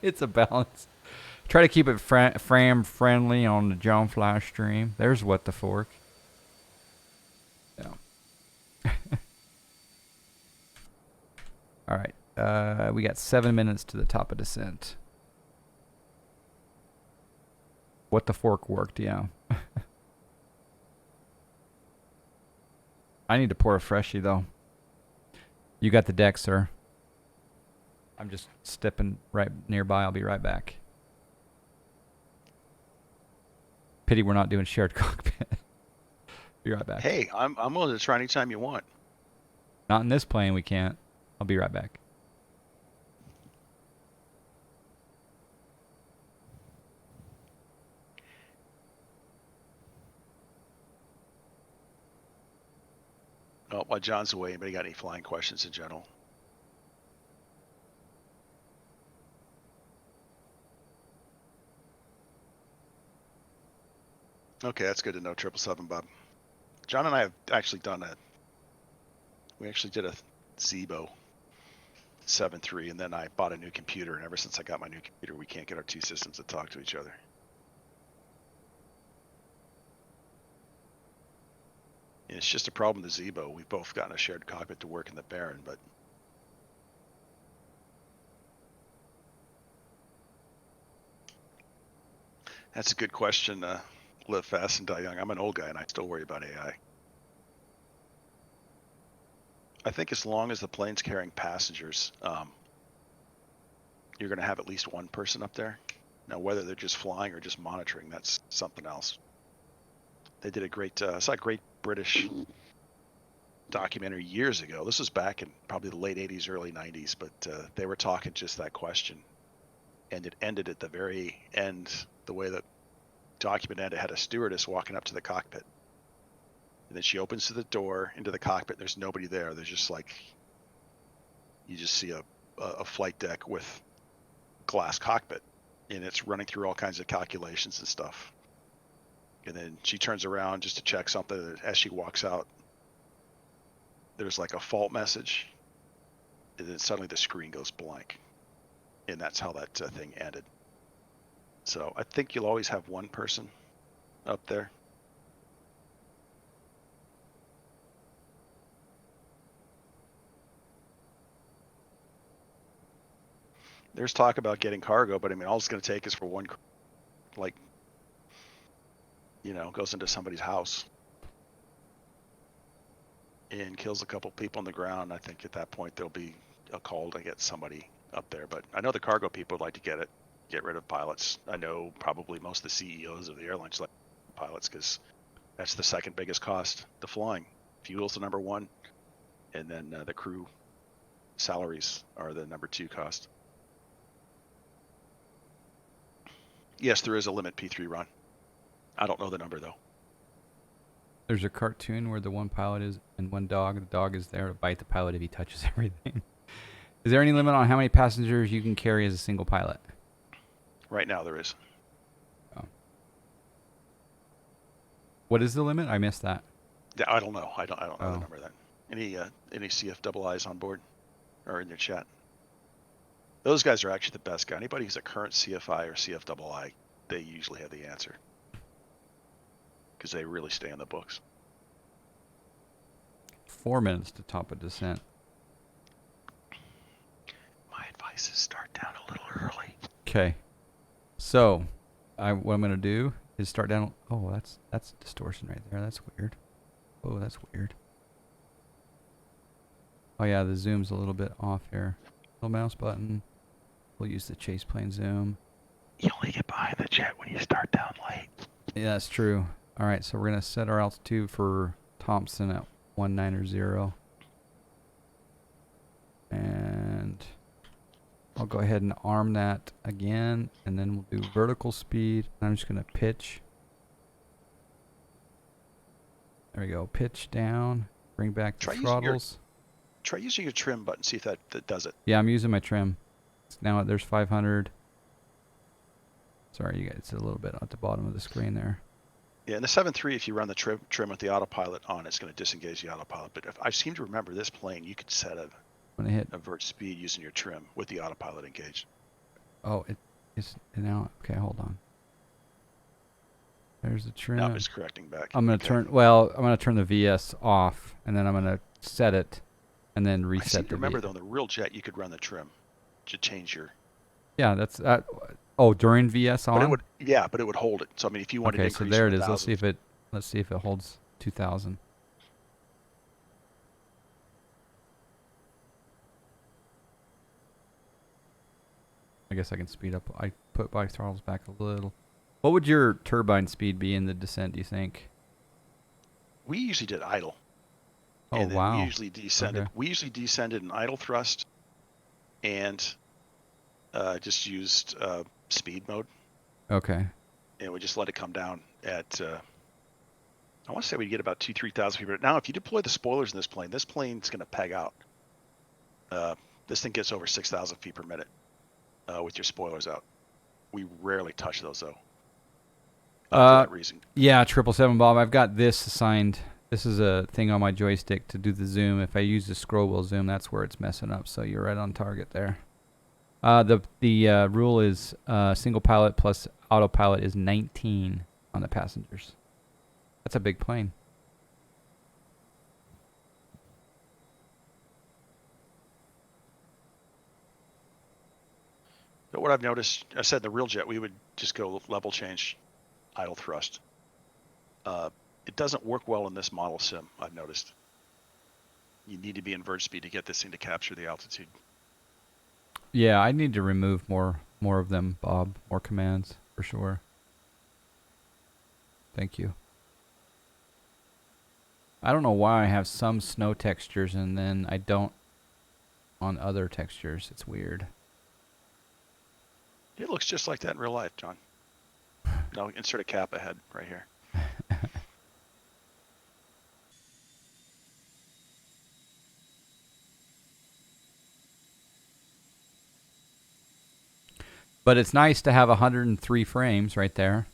It's a balance. Try to keep it fram friendly on the John Fly stream. There's what the fork. Yeah. All right. We got 7 minutes to the top of descent. What the fork worked, yeah. I need to pour a freshie, though. You got the deck, sir. I'm just stepping right nearby. I'll be right back. Pity we're not doing shared cockpit. Be right back. Hey, I'm willing to try anytime you want. Not in this plane, we can't. I'll be right back. Oh, while John's away, anybody got any flying questions in general? Okay, that's good to know, 777 Bob. John and I have actually we actually did a Zebo 7.3, and then I bought a new computer, and ever since I got my new computer, we can't get our two systems to talk to each other. And it's just a problem with the Zebo. We've both gotten a shared cockpit to work in the Baron, but that's a good question. Live fast and die young. I'm an old guy, and I still worry about AI. I think as long as the plane's carrying passengers, you're going to have at least one person up there. Now, whether they're just flying or just monitoring, that's something else. They did a great, I saw a great British documentary years ago. This was back in probably the late 80s, early 90s, but they were talking just that question. And it ended at the very end, the way the document ended, had a stewardess walking up to the cockpit. And then she opens the door into the cockpit. There's nobody there. There's just like, you just see a flight deck with glass cockpit. And it's running through all kinds of calculations and stuff. And then she turns around just to check something. As she walks out, there's like a fault message. And then suddenly the screen goes blank. And that's how that thing ended. So I think you'll always have one person up there. There's talk about getting cargo, but I mean, all it's going to take is for one, like, goes into somebody's house and kills a couple people on the ground. I think at that point there'll be a call to get somebody up there. But I know the cargo people would like to get rid of pilots. I know probably most of the CEOs of the airlines like pilots because that's the second biggest cost to flying. Fuel's the number one, and then the crew salaries are the number two cost. Yes, there is a limit P3 run. I don't know the number though. There's a cartoon where the one pilot is and one dog. The dog is there to bite the pilot if he touches everything. Is there any limit on how many passengers you can carry as a single pilot? Right now there is. Oh. What is the limit? I missed that. Yeah, I don't know. I don't know the number of that. Any CFIIs on board or in your chat? Those guys are actually the best guy. Anybody who's a current CFI or CFII, they usually have the answer because they really stay in the books. 4 minutes to top a descent. My advice is start down a little early. Okay. So, what I'm going to do is start down. Oh, that's distortion right there. That's weird. Oh, that's weird. Oh yeah, the zoom's a little bit off here. Little mouse button. We'll use the chase plane zoom. You only get behind the jet when you start down late. Yeah, that's true. All right, so we're going to set our altitude for Thompson at 190. And I'll go ahead and arm that again, and then we'll do vertical speed. I'm just going to pitch. There we go. Pitch down. Bring back the throttles. Try using your trim button, see if that does it. Yeah, I'm using my trim. Now there's 500. Sorry, you guys, it's a little bit at the bottom of the screen there. Yeah, in the 7.3, if you run the trim with the autopilot on, it's going to disengage the autopilot. But I seem to remember this plane, you could set a vert speed using your trim with the autopilot engaged. Oh, it's now. Okay, hold on. There's the trim. Now it's correcting back. I'm going to turn the VS off, and then I'm going to set it, and then reset. I seem to remember though, in the real jet, you could run the trim to change your. Yeah, that's. Oh, during VS on. But it would hold it. So I mean, if you wanted to increase. Okay, so there it is. Let's see if it holds 2,000. I guess I can speed up. I put my throttles back a little. What would your turbine speed be in the descent, do you think? We usually did idle. Oh, and then wow. We usually descended. Okay. We usually descended in idle thrust, and just used speed mode. Okay. And we just let it come down at. I want to say we get about 2,000-3,000 feet. But now, if you deploy the spoilers in this plane's going to peg out. This thing gets over 6,000 feet per minute with your spoilers out. We rarely touch those though. For that reason. Yeah, 777 Bob. I've got this assigned. This is a thing on my joystick to do the zoom. If I use the scroll wheel zoom, that's where it's messing up. So you're right on target there. The rule is single pilot plus autopilot is 19 on the passengers. That's a big plane. But what I've noticed, I said in the real jet, we would just go level change, idle thrust. It doesn't work well in this model sim, I've noticed. You need to be in vert speed to get this thing to capture the altitude. Yeah, I need to remove more more of them, Bob. More commands, for sure. Thank you. I don't know why I have some snow textures and then I don't on other textures. It's weird. It looks just like that in real life, John. No, insert a cap ahead right here. But it's nice to have 103 frames right there.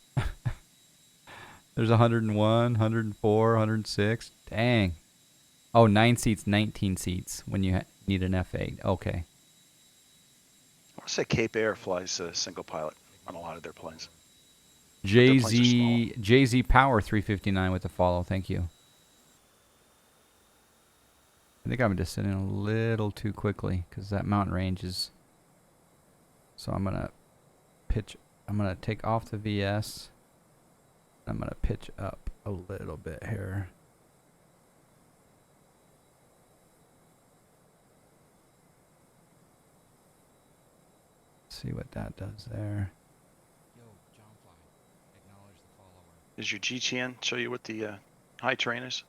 There's 101, 104, 106. Dang. Oh, 9 seats, 19 seats when you need an F8. Okay. I want to say Cape Air flies a single pilot on a lot of their planes. JZ Power 359 with the follow. Thank you. I think I'm just sitting a little too quickly because that mountain range is. So I'm gonna pitch. I'm gonna take off the VS. I'm gonna pitch up a little bit here. See what that does there. Yo, Johnfly, acknowledge the follower. Does your GTN show you what the high terrain is?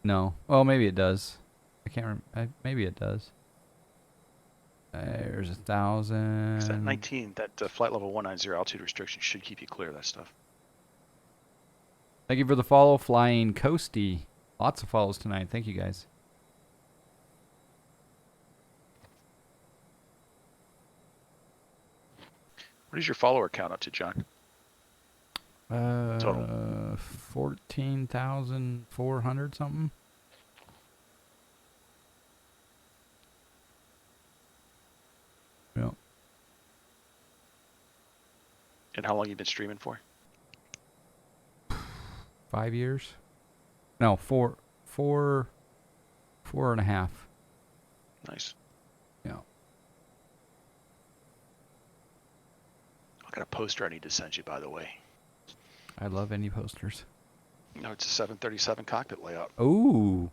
No. Oh, maybe it does. I can't remember. Maybe it does. There's 1,000. That 19, that flight level 190 altitude restriction should keep you clear of that stuff. Thank you for the follow, Flying Coasty. Lots of follows tonight. Thank you, guys. What is your follower count up to, John? Total 14,400 something. Yep. And how long you been streaming for? 5 years? No, four and a half. Nice. Yeah. I got a poster I need to send you, by the way. I love any posters. No, it's a 737 cockpit layout. Ooh.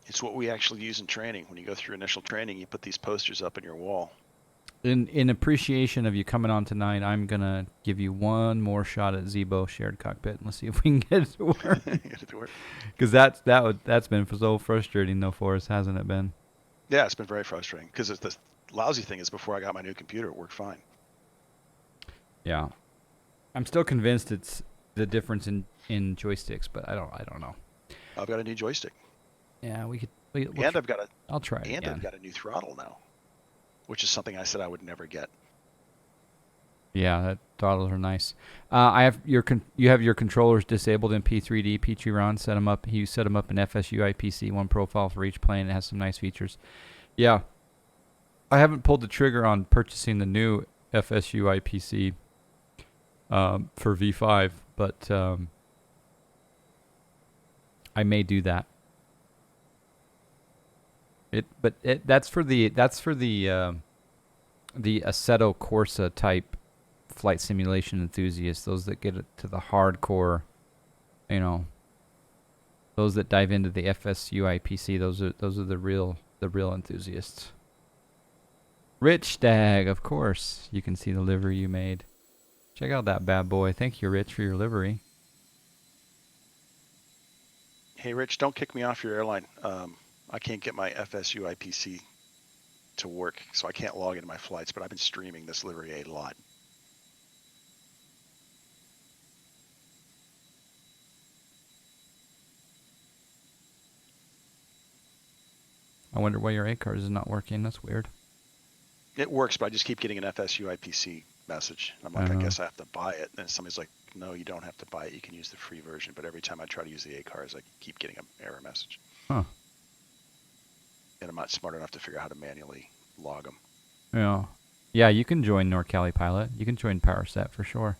It's what we actually use in training. When you go through initial training, you put these posters up in your wall. In appreciation of you coming on tonight, I'm gonna give you one more shot at Zebo shared cockpit. Let's see if we can get it to work. Get it to work. Because that's been so frustrating though for us, hasn't it been? Yeah, it's been very frustrating. Because the lousy thing is, before I got my new computer, it worked fine. Yeah, I'm still convinced it's the difference in joysticks, but I don't know. I've got a new joystick. Yeah, we'll And I've got a. I'll try it And again. I've got a new throttle now, which is something I said I would never get. Yeah, that throttles are nice. I have you have your controllers disabled in P3D. P3D set them up. He set them up in FSU IPC, one profile for each plane. It has some nice features. Yeah, I haven't pulled the trigger on purchasing the new FSU IPC for V5, but I may do that. That's for the Assetto Corsa type flight simulation enthusiasts, those that get it to the hardcore, those that dive into the FSU IPC. Those are the real enthusiasts. Rich Stag, of course. You can see the livery you made. Check out that bad boy. Thank you, Rich, for your livery. Hey, Rich, don't kick me off your airline. I can't get my FSU IPC to work, so I can't log into my flights, but I've been streaming this livery a lot. I wonder why your ACARS is not working. That's weird. It works, but I just keep getting an FSU IPC message. I'm like, I guess I have to buy it. And somebody's like, no, you don't have to buy it. You can use the free version. But every time I try to use the ACARS, I keep getting an error message. Huh. And I'm not smart enough to figure out how to manually log them. Yeah. Yeah, you can join NorCali Pilot. You can join Powerset for sure.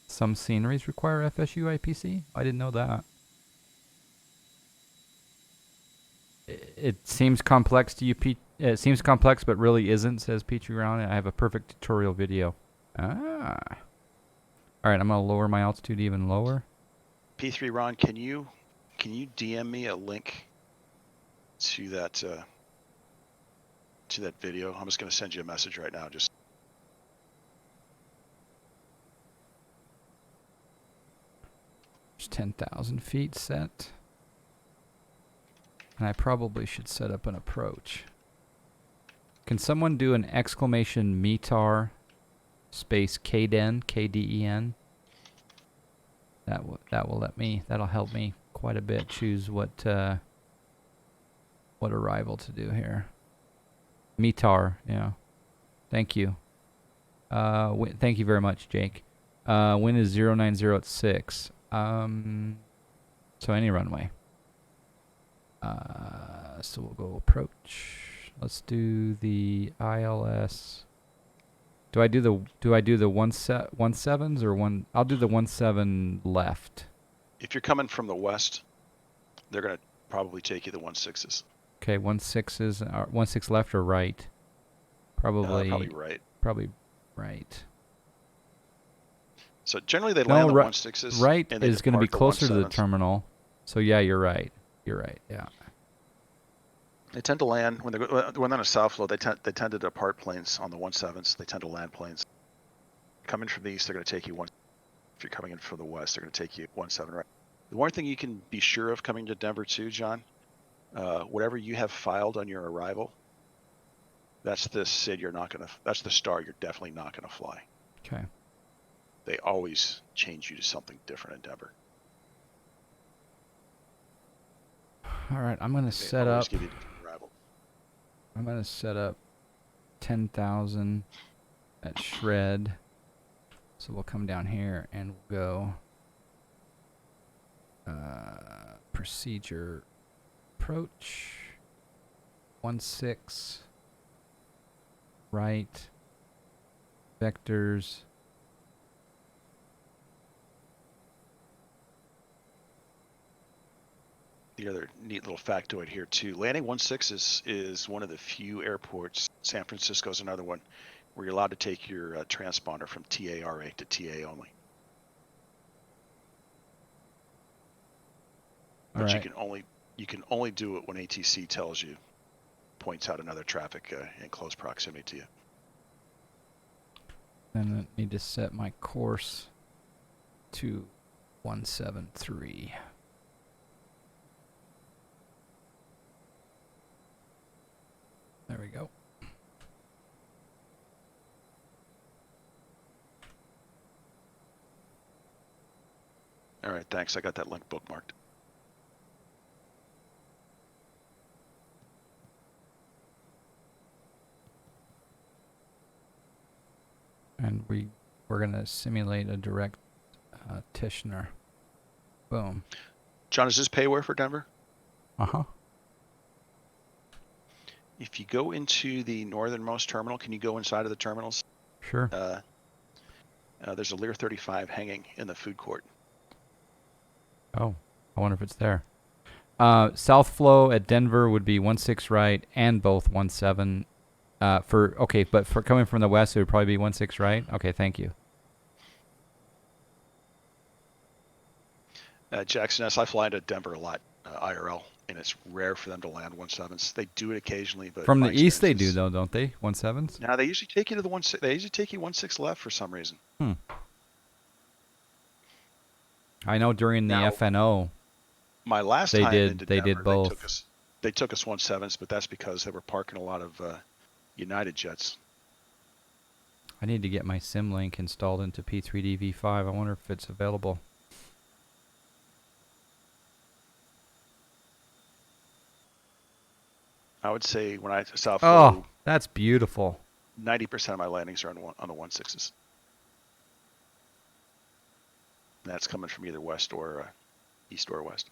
Some sceneries require FSU IPC? I didn't know that. It seems complex to you, it seems complex, but really isn't, says P3D. I have a perfect tutorial video. Ah. All right, I'm going to lower my altitude even lower. P3D, can you DM me a link to that video. I'm just going to send you a message right now. Just there's 10,000 feet set. And I probably should set up an approach. Can someone do an exclamation METAR space KDEN, KDEN? That will let me. That'll help me quite a bit choose what arrival to do here. METAR, yeah. Thank you. Thank you very much, Jake. Wind is 090 at 6. So any runway. So we'll go approach. Let's do the ILS. Do I do the 17s or one? I'll do the 17 left. if you're coming from the west, they're going to probably take you the 16s. Okay, 16s, 16 left or right? Probably right. Probably right. So generally they land the right, 16s. Right and they is going to be depart closer to the 17s. terminal. So yeah, you're right. You're right. Yeah. They tend to land when they're on a south flow. They tend to depart planes on the 17s. They tend to land planes. Coming from the east, they're going to take you one. If you're coming in from the west, they're going to take you 17 right. The one thing you can be sure of coming to Denver too, John, whatever you have filed on your arrival, that's the SID you're not going to. That's the star you're definitely not going to fly. Okay. They always change you to something different in Denver. All right, I'm going to They set always up. give you a different arrival. I'm going to set up 10,000 at shred. So we'll come down here and we'll go procedure approach 16 right vectors The other neat little factoid here too, landing 16 is one of the few airports, San Francisco's another one, where you're allowed to take your transponder from TARA to TA only. But All you right. can only do it when ATC tells you, points out another traffic in close proximity to you. Then I need to set my course to 173. There we go. All right, thanks. I got that link bookmarked. And we're going to simulate a direct Tishner. Boom. John, is this payware for Denver? Uh-huh. If you go into the northernmost terminal, can you go inside of the terminals? Sure. There's a Lear 35 hanging in the food court. Oh, I wonder if it's there. South flow at Denver would be 16 right and both 17. But for coming from the west, it would probably be 16 right. Okay, thank you. Jackson S, I fly into Denver a lot, IRL, and it's rare for them to land 17s. They do it occasionally, but From my the east, they experience do is- though, don't they? 17s. Now they usually take you to the 16. They usually take you 16 left for some reason. I know during the Now- FNO. My last They time did- into they Denver, did both. They took us 17s, but that's because they were parking a lot of United jets. I need to get my SimLink installed into P3D V5. I wonder if it's available. I would say when I south Oh, flow, that's beautiful. 90% of my landings are on the 16s. That's coming from either west or east or west.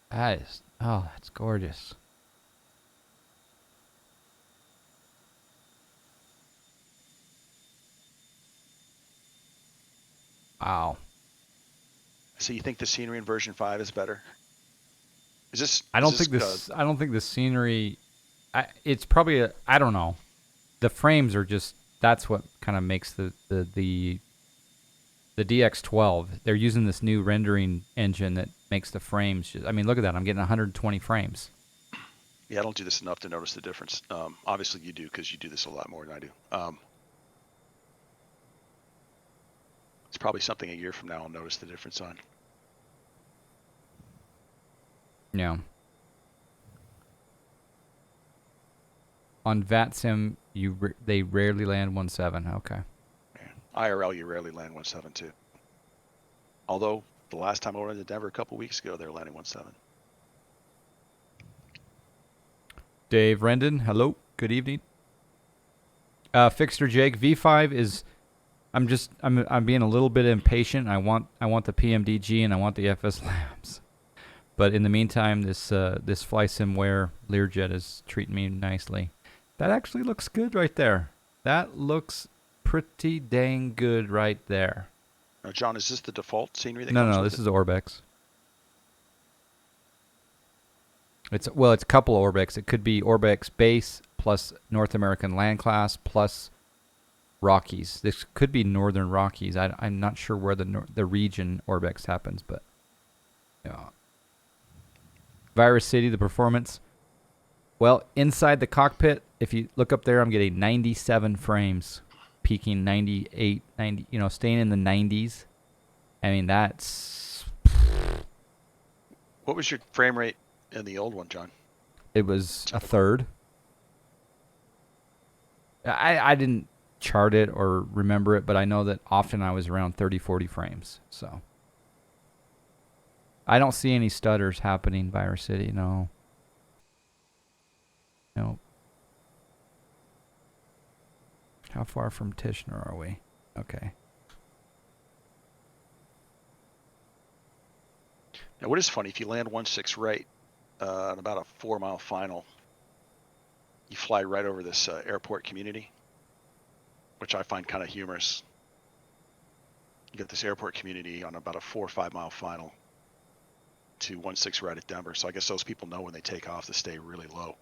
That's gorgeous. Wow. So you think the scenery in version 5 is better? Is this? I don't think the scenery. It's probably I don't know. The frames are just. That's what kind of makes the the DX12, they're using this new rendering engine that makes the frames. I mean, look at that. I'm getting 120 frames. Yeah, I don't do this enough to notice the difference. Obviously, you do because you do this a lot more than I do. It's probably something a year from now I'll notice the difference on. Yeah. On VATSIM, they rarely land 1.7. Okay. Yeah. IRL, you rarely land 1.7 too. Although the last time I went to Denver a couple weeks ago, they were landing 1.7. Dave Rendon, hello. Good evening. Fixter Jake, V5 is. I'm being a little bit impatient. I want the PMDG and I want the FS Labs. But in the meantime, this FlySimWare Learjet is treating me nicely. That actually looks good right there. That looks pretty dang good right there. Now, John, is this the default scenery that No, comes no, with this it? is Orbex. It's a couple of Orbex. It could be Orbex base plus North American Land Class plus Rockies. This could be Northern Rockies. I'm not sure where the region Orbex happens, but yeah. Virus City, the performance. Well, inside the cockpit, if you look up there, I'm getting 97 frames, peaking 98, 90, staying in the 90s. I mean, that's... What was your frame rate in the old one, John? It was a third. I didn't chart it or remember it, but I know that often I was around 30, 40 frames. So I don't see any stutters happening, Virus City, no. Nope. How far from Tishner are we? Okay. Now, what is funny, if you land 1.6 right on about a 4-mile final, you fly right over this airport community, which I find kind of humorous. You get this airport community on about a 4 or 5 mile final to 1.6 right at Denver. So I guess those people know when they take off to stay really low,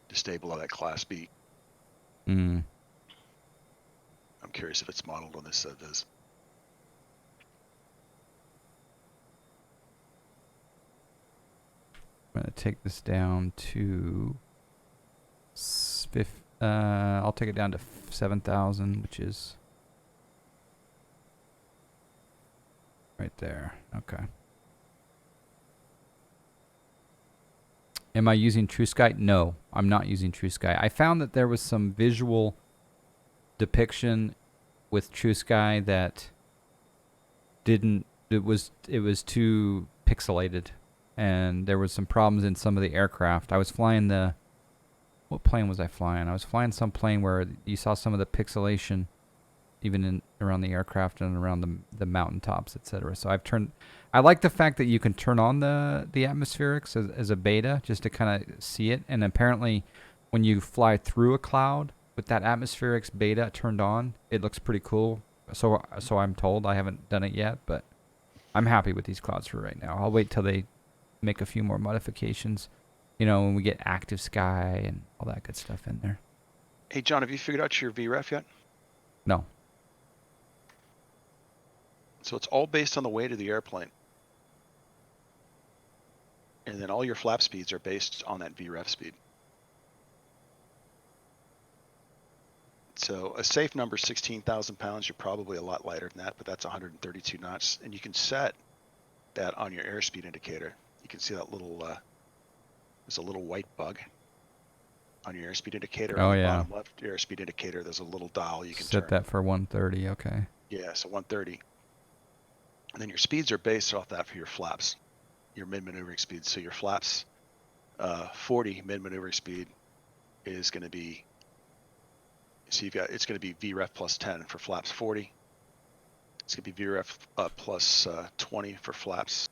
to stay below that Class B. Mm. I'm curious if it's modeled on this viz. I'm going to take this down to... I'll take it down to 7,000, which is... right there. Okay. Am I using TrueSky? No, I'm not using TrueSky. I found that there was some visual depiction with TrueSky that didn't. It was too pixelated, and there was some problems in some of the aircraft. I was flying the. What plane was I flying? I was flying some plane where you saw some of the pixelation, even around the aircraft and around the mountaintops, etc. So I've turned. I like the fact that you can turn on the atmospherics as a beta just to kind of see it. And apparently, when you fly through a cloud with that atmospherics beta turned on, it looks pretty cool. So I'm told. I haven't done it yet, but I'm happy with these clouds for right now. I'll wait till they make a few more modifications. When we get active sky and all that good stuff in there. Hey, John, have you figured out your VREF yet? No. So it's all based on the weight of the airplane. And then all your flap speeds are based on that VREF speed. So a safe number, 16,000 pounds. You're probably a lot lighter than that, but that's 132 knots. And you can set that on your airspeed indicator. You can see that little, there's a little white bug on your airspeed indicator. Oh, on the yeah. bottom left airspeed indicator, there's a little dial you can set turn. That for 130, okay. Yeah, so 130. And then your speeds are based off that for your flaps, your mid-maneuvering speed. So your flaps, 40 mid-maneuvering speed is going to be, so it's going to be VREF plus 10 for flaps 40. It's going to be VREF plus 20 for flaps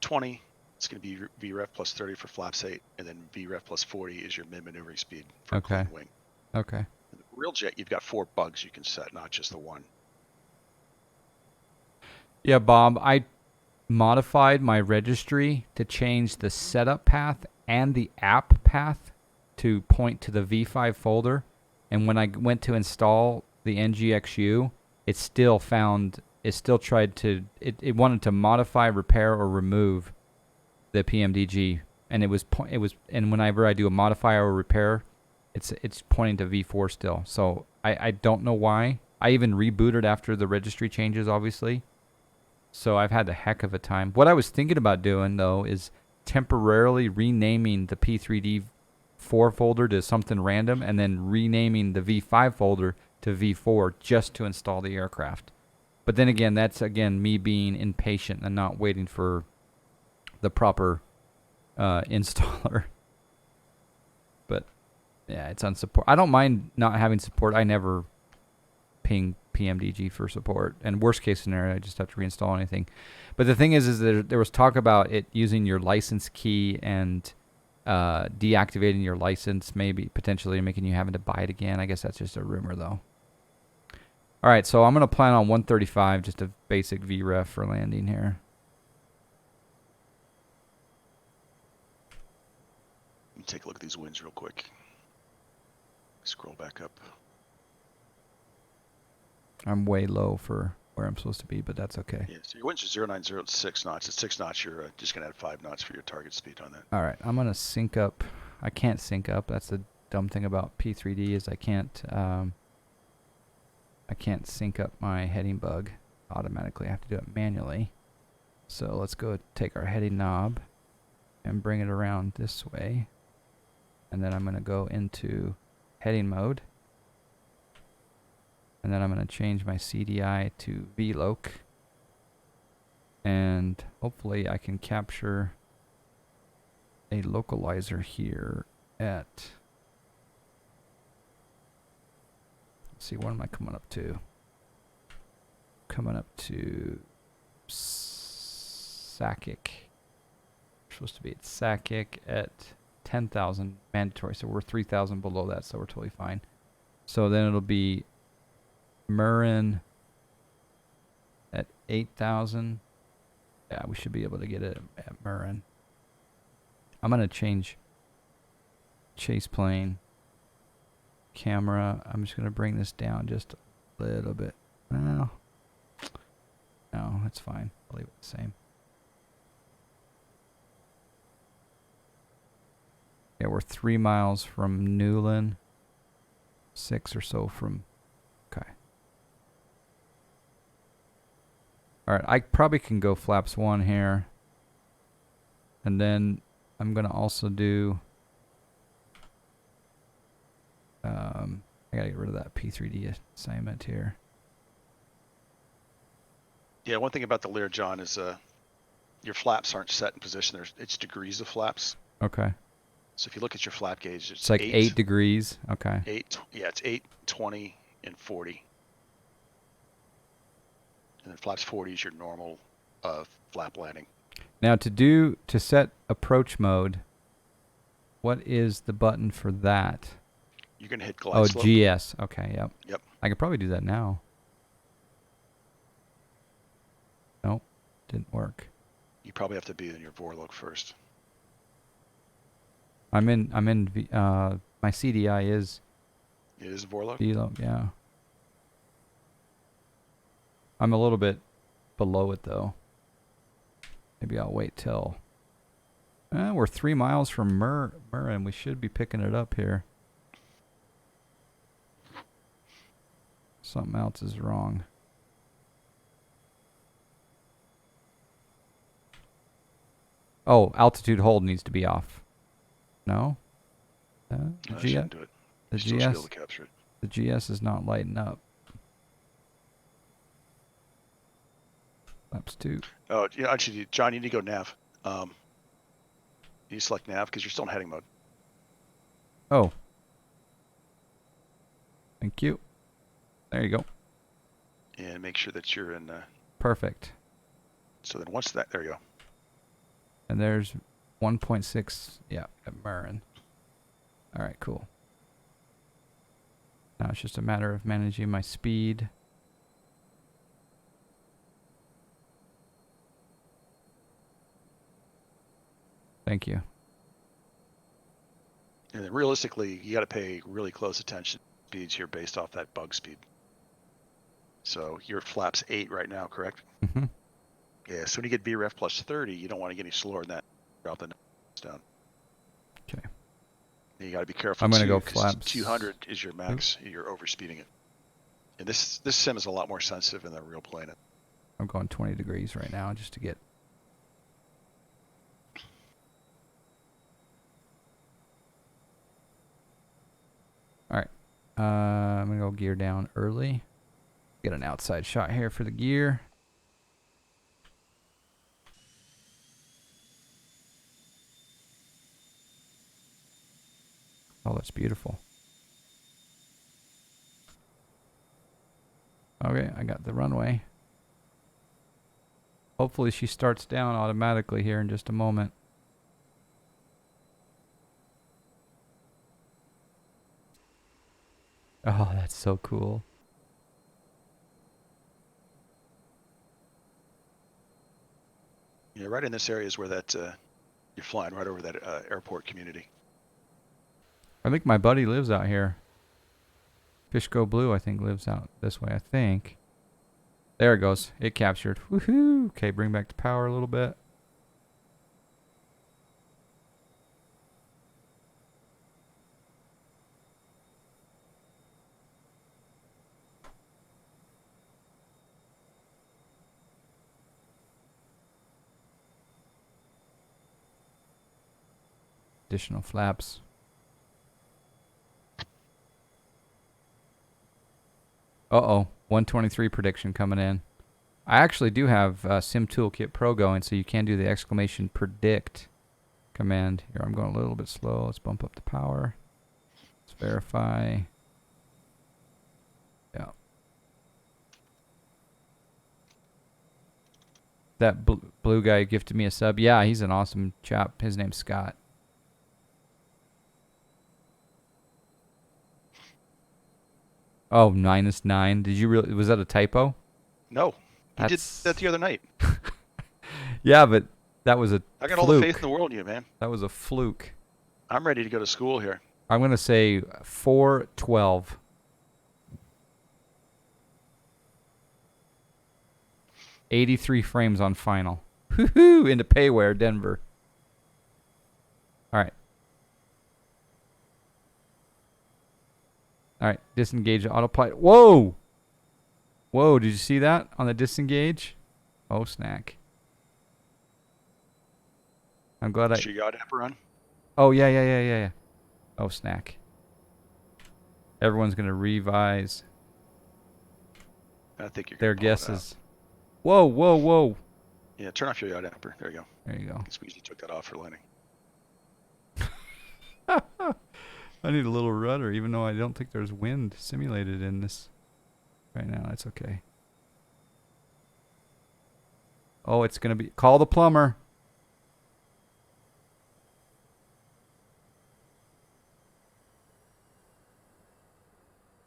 20. It's going to be VREF plus 30 for flaps 8. And then VREF plus 40 is your mid-maneuvering speed for clean wing. Okay. In the real jet, you've got 4 bugs you can set, not just the one. Yeah, Bob, I modified my registry to change the setup path and the app path to point to the V5 folder. And when I went to install the NGXU, it still tried to, it wanted to modify, repair, or remove the PMDG, and and whenever I do a modify or repair, it's pointing to V4 still. So I don't know why. I even rebooted after the registry changes, obviously. So I've had a heck of a time. What I was thinking about doing, though, is temporarily renaming the P3D 4 folder to something random and then renaming the V5 folder to V4 just to install the aircraft. But then again, that's, me being impatient and not waiting for the proper installer. But, yeah, it's on support. I don't mind not having support. I never ping PMDG for support. And worst case scenario, I just have to reinstall anything. But the thing is there was talk about it using your license key and deactivating your license, maybe potentially making you having to buy it again. I guess that's just a rumor, though. All right, so I'm going to plan on 135, just a basic VREF for landing here. Let me take a look at these winds real quick. Scroll back up. I'm way low for where I'm supposed to be, but that's okay. Yeah, so your winds are 090 to 6 knots. At 6 knots, you're just going to add 5 knots for your target speed on that. All right, I'm going to sync up. I can't sync up. That's the dumb thing about P3D is I can't sync up my heading bug automatically. I have to do it manually. So let's go take our heading knob and bring it around this way. And then I'm going to go into heading mode. And then I'm going to change my CDI to VLOC. And hopefully I can capture a localizer here at... Let's see, what am I coming up to? Coming up to Sakic. We're supposed to be at Sakic at 10,000 mandatory, so we're 3,000 below that, so we're totally fine. So then it'll be Murren at 8,000. Yeah, we should be able to get it at Murren. I'm going to change chase plane camera. I'm just going to bring this down just a little bit. No, that's fine. I'll leave it the same. Yeah, we're 3 miles from Newland. 6 or so from... Okay. Alright, I probably can go flaps 1 here. And then I'm going to also do... I gotta get rid of that P3D assignment here. Yeah, one thing about the Lear, John, is your flaps aren't set in position. It's degrees of flaps. Okay. So if you look at your flap gauge, It's like 8 degrees. Okay. 8, yeah, it's 8, 20, and 40. And then flaps 40 is your normal flap landing. Now to set approach mode, what is the button for that? You're going to hit glide slope. GS. Okay, yep. Yep. I could probably do that now. Nope, didn't work. You probably have to be in your Vorlog first. I'm in my CDI is... It is Vorlog? VLOC, yeah. I'm a little bit below it, though. Maybe I'll wait till... we're 3 miles from Murren. We should be picking it up here. Something else is wrong. Oh, altitude hold needs to be off. No? No, I shouldn't do it. The You still should be able GS, to capture it. the GS is not lighting up. Flaps 2. Oh, yeah, actually, John, you need to go nav. You select nav because you're still in heading mode. Oh. Thank you. There you go. And make sure that you're in... Perfect. so then once that... There you go. And there's 1.6, yeah, at Murren. All right, cool. Now it's just a matter of managing my speed. Thank you. And then realistically, you got to pay really close attention to speeds here based off that bug speed. So your flap's 8 right now, correct? Mm-hmm. Yeah. So when you get BREF plus 30, you don't want to get any slower than that. Drop the nose down. Okay. You got to be careful I'm gonna too, go because flaps. 200 is your max. You're overspeeding it. And this sim is a lot more sensitive than the real plane. I'm going 20 degrees right now just to get. All right. I'm gonna go gear down early. Get an outside shot here for the gear. Oh, that's beautiful. Okay, I got the runway. Hopefully she starts down automatically here in just a moment. Oh, that's so cool. Yeah, right in this area is where that you're flying right over that airport community. I think my buddy lives out here. Fish Go Blue, I think, lives out this way, I think. There it goes. It captured. Woohoo! Okay, bring back to power a little bit. Additional flaps. Uh-oh. 123 prediction coming in. I actually do have Sim Toolkit Pro going, so you can do the exclamation predict command. Here, I'm going a little bit slow. Let's bump up the power. Let's verify. Yeah. That blue guy gifted me a sub. Yeah, he's an awesome chap. His name's Scott. Oh, -9. Did you really? Was that a typo? No, he did That's that the other night. yeah, but that was a I got fluke. all the faith in the world in you, man. That was a fluke. I'm ready to go to school here. I'm gonna say 412. $83 frames on final. Woohoo! Into payware, Denver. All right. All right. Disengage the autopilot. Whoa! Whoa! Did you see that on the disengage? Oh, snack. I'm glad Is your Yaw Damper on? Oh, yeah. Oh, snack. Everyone's going to revise I think you're their gonna pull it guesses. Whoa. out. Yeah, turn off your Yaw Damper. There you go. There you go. Because we usually took that off for landing. I need a little rudder, even though I don't think there's wind simulated in this right now. That's okay. Oh, it's going to be... Call the plumber.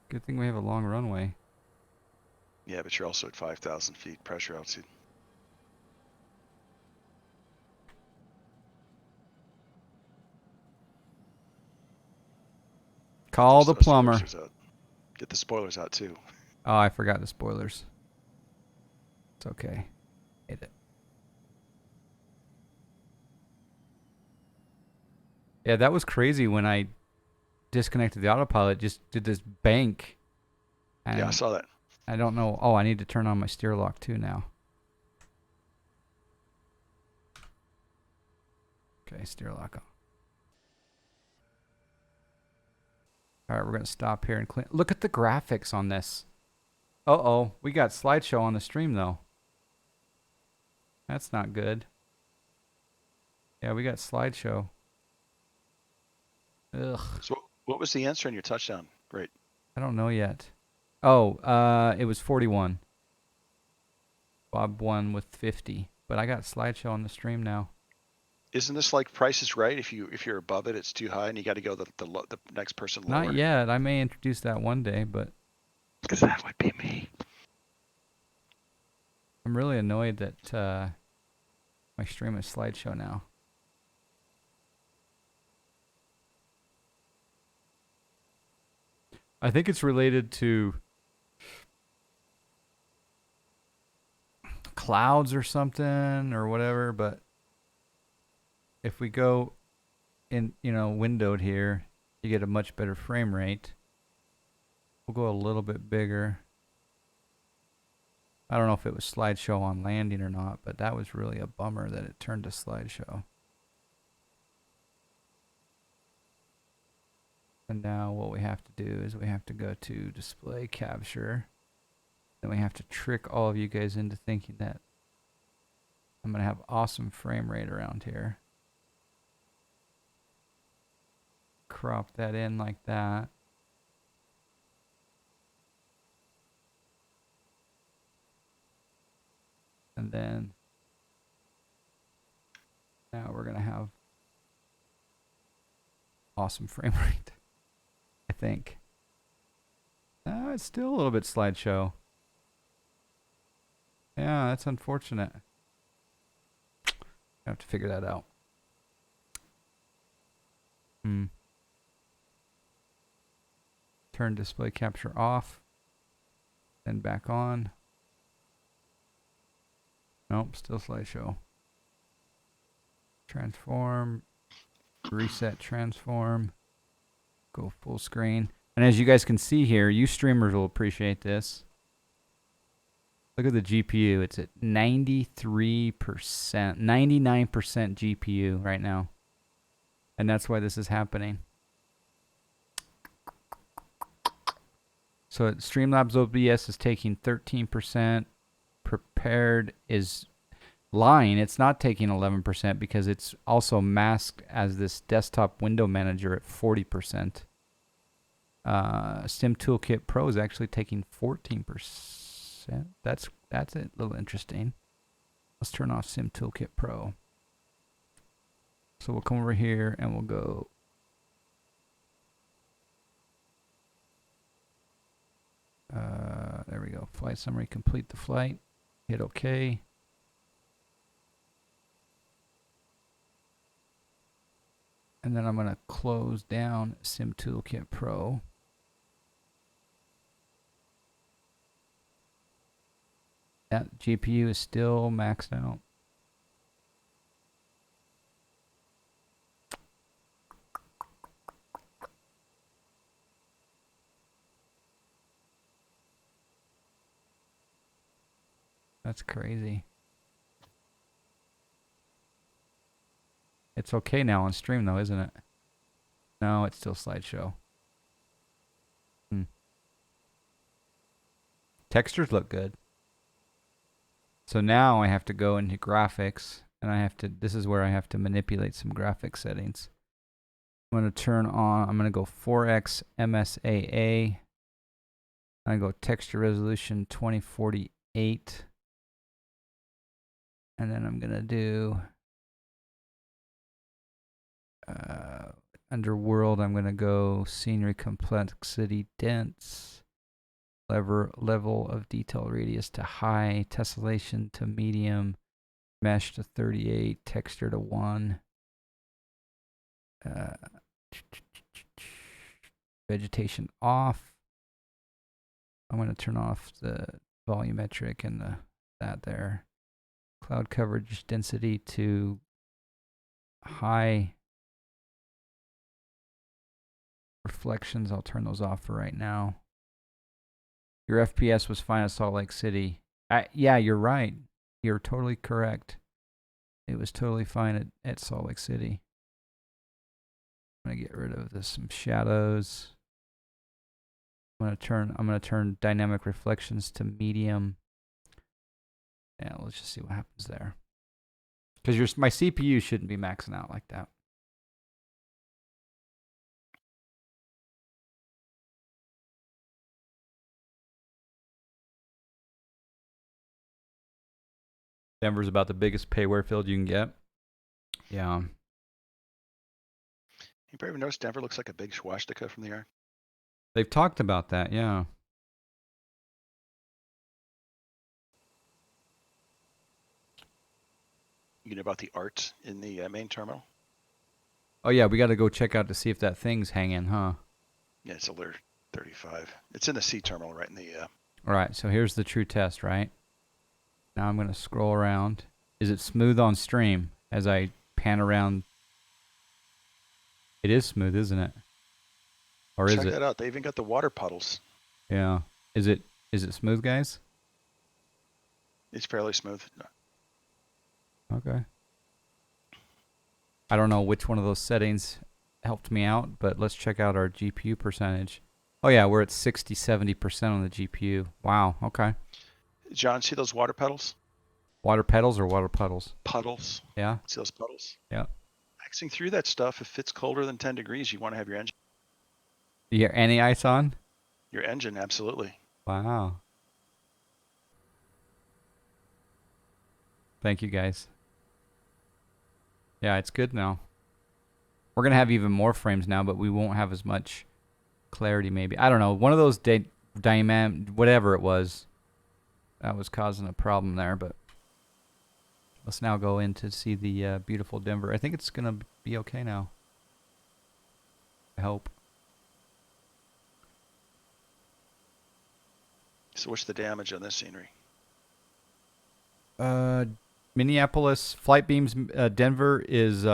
Good thing we have a long runway. Yeah, but you're also at 5,000 feet pressure altitude. Call the plumber. Get the spoilers out too. Oh, I forgot the spoilers. It's okay. Hate it. Yeah, that was crazy when I disconnected the autopilot. Just did this bank. And Yeah, I saw that. I don't know. Oh, I need to turn on my steer lock too now. Okay, steer lock on. All right, we're going to stop here and clean. Look at the graphics on this. Uh-oh, we got slideshow on the stream, though. That's not good. Yeah, we got slideshow. Ugh. So what was the answer in your touchdown? Right. I don't know yet. Oh, it was 41. Bob won with 50. But I got slideshow on the stream now. Isn't this like Price is Right? If you're above it, it's too high, and you got to go the next person lower. Not yet. I may introduce that one day, but because that would be me. I'm really annoyed that my stream is slideshow now. I think it's related to clouds or something or whatever, but if we go in, windowed here, you get a much better frame rate. We'll go a little bit bigger. I don't know if it was slideshow on landing or not, but that was really a bummer that it turned to slideshow. And now what we have to do is we have to go to display capture. Then we have to trick all of you guys into thinking that I'm going to have awesome frame rate around here. Crop that in like that. And then now we're going to have awesome frame rate, I think. It's still a little bit slideshow. Yeah, that's unfortunate. I have to figure that out. Turn display capture off, then back on. Nope, still slideshow. Transform, reset transform, go full screen. And as you guys can see here, you streamers will appreciate this. Look at the GPU. It's at 93%, 99% GPU right now. And that's why this is happening. So Streamlabs OBS is taking 13%. Prepared is lying. It's not taking 11% because it's also masked as this desktop window manager at 40%. Sim Toolkit Pro is actually taking 14%. That's a little interesting. Let's turn off Sim Toolkit Pro. So we'll come over here and we'll go there we go. Flight summary, complete the flight. Hit OK. And then I'm going to close down Sim Toolkit Pro. That GPU is still maxed out. That's crazy. It's okay now on stream though, isn't it? No, it's still slideshow. Textures look good. So now I have to go into graphics and this is where I have to manipulate some graphic settings. I'm going to turn on, I'm going to go 4x MSAA. I go texture resolution 2048. And then I'm going to do under world, I'm going to go scenery complexity dense, level of detail radius to high, tessellation to medium, mesh to 38, texture to 1, vegetation off. I'm going to turn off the volumetric and that there. Cloud coverage density to high. Reflections, I'll turn those off for right now. Your FPS was fine at Salt Lake City. Yeah, you're right. You're totally correct. It was totally fine at Salt Lake City. I'm gonna get rid of some shadows. I'm gonna turn dynamic reflections to medium. Yeah, let's just see what happens there. Because my CPU shouldn't be maxing out like that. Denver's about the biggest payware field you can get. Yeah. You ever notice Denver looks like a big swastika from the air? They've talked about that, yeah. You know about the art in the main terminal? Oh yeah, we got to go check out to see if that thing's hanging, huh? Yeah, it's a Lear 35. It's in the C terminal right in the... All right, so here's the true test, right? Now I'm going to scroll around. Is it smooth on stream as I pan around? It is smooth, isn't it? Or is it? Check that out. They even got the water puddles. Yeah. Is it smooth, guys? It's fairly smooth. Okay. I don't know which one of those settings helped me out, but let's check out our GPU percentage. Oh yeah, we're at 60, 70% on the GPU. Wow, okay. John, see those water pedals? Water pedals or water puddles? Puddles. Yeah. See those puddles? Yeah. Maxing through that stuff, if it's colder than 10 degrees, you want to have your engine. You hear any ice on? Your engine, absolutely. Wow. Thank you, guys. Yeah, it's good now. We're going to have even more frames now, but we won't have as much clarity maybe. I don't know. One of those whatever it was, that was causing a problem there, but let's now go in to see the beautiful Denver. I think it's going to be okay now. I hope. So what's the damage on this scenery? Minneapolis, flight beams, Denver is,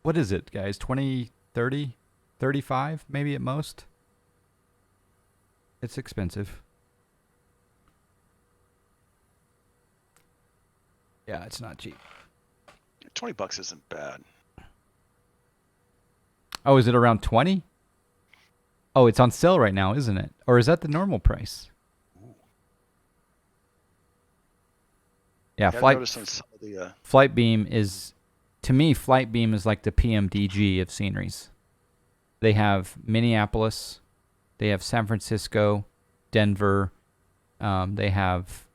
what is it, guys? 20, 30, 35 maybe at most? It's expensive. Yeah, it's not cheap. $20 isn't bad. Oh, is it around 20? Oh, it's on sale right now, isn't it? Or is that the normal price? Yeah, Flight Beam is, to me, Flight Beam is like the PMDG of sceneries. They have Minneapolis, they have San Francisco, Denver, they have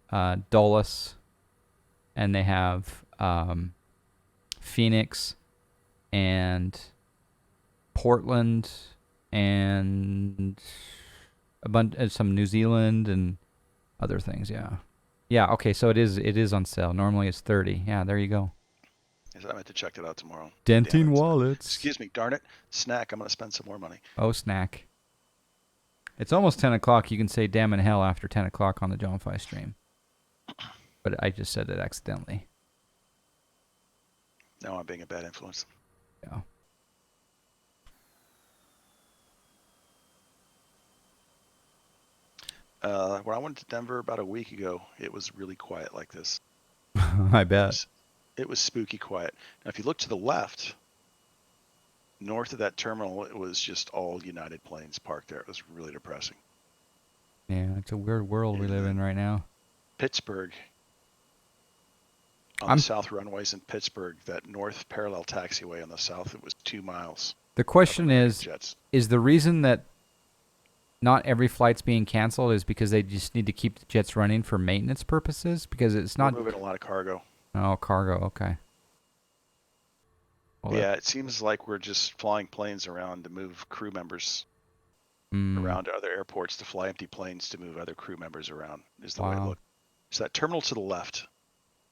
Dulles, and they have Phoenix, and Portland, and a bunch, some New Zealand, and other things. Yeah. Yeah, okay, so it is on sale. Normally it's 30. Yeah, there you go. Yes, I meant to check that out tomorrow. Denting wallets. Excuse me, darn it. Snack, I'm going to spend some more money. Oh, snack. It's almost 10 o'clock. You can say damn in hell after 10 o'clock on the John Fly stream. But I just said it accidentally. Now I'm being a bad influence. Yeah. When I went to Denver about a week ago, it was really quiet like this. I bet. It was spooky quiet. Now, if you look to the left, north of that terminal, it was just all United planes parked there. It was really depressing. Yeah, it's a weird world we live in right now. Pittsburgh, on the south runways in Pittsburgh, that north parallel taxiway on the south, it was 2 miles. The question is the reason that not every flight's being canceled is because they just need to keep the jets running for maintenance purposes? Because it's not... We're moving a lot of cargo. Oh, cargo, okay. Well, yeah, it seems like we're just flying planes around to move crew members around to other airports, to fly empty planes to move other crew members around, is the way it looks. So that terminal to the left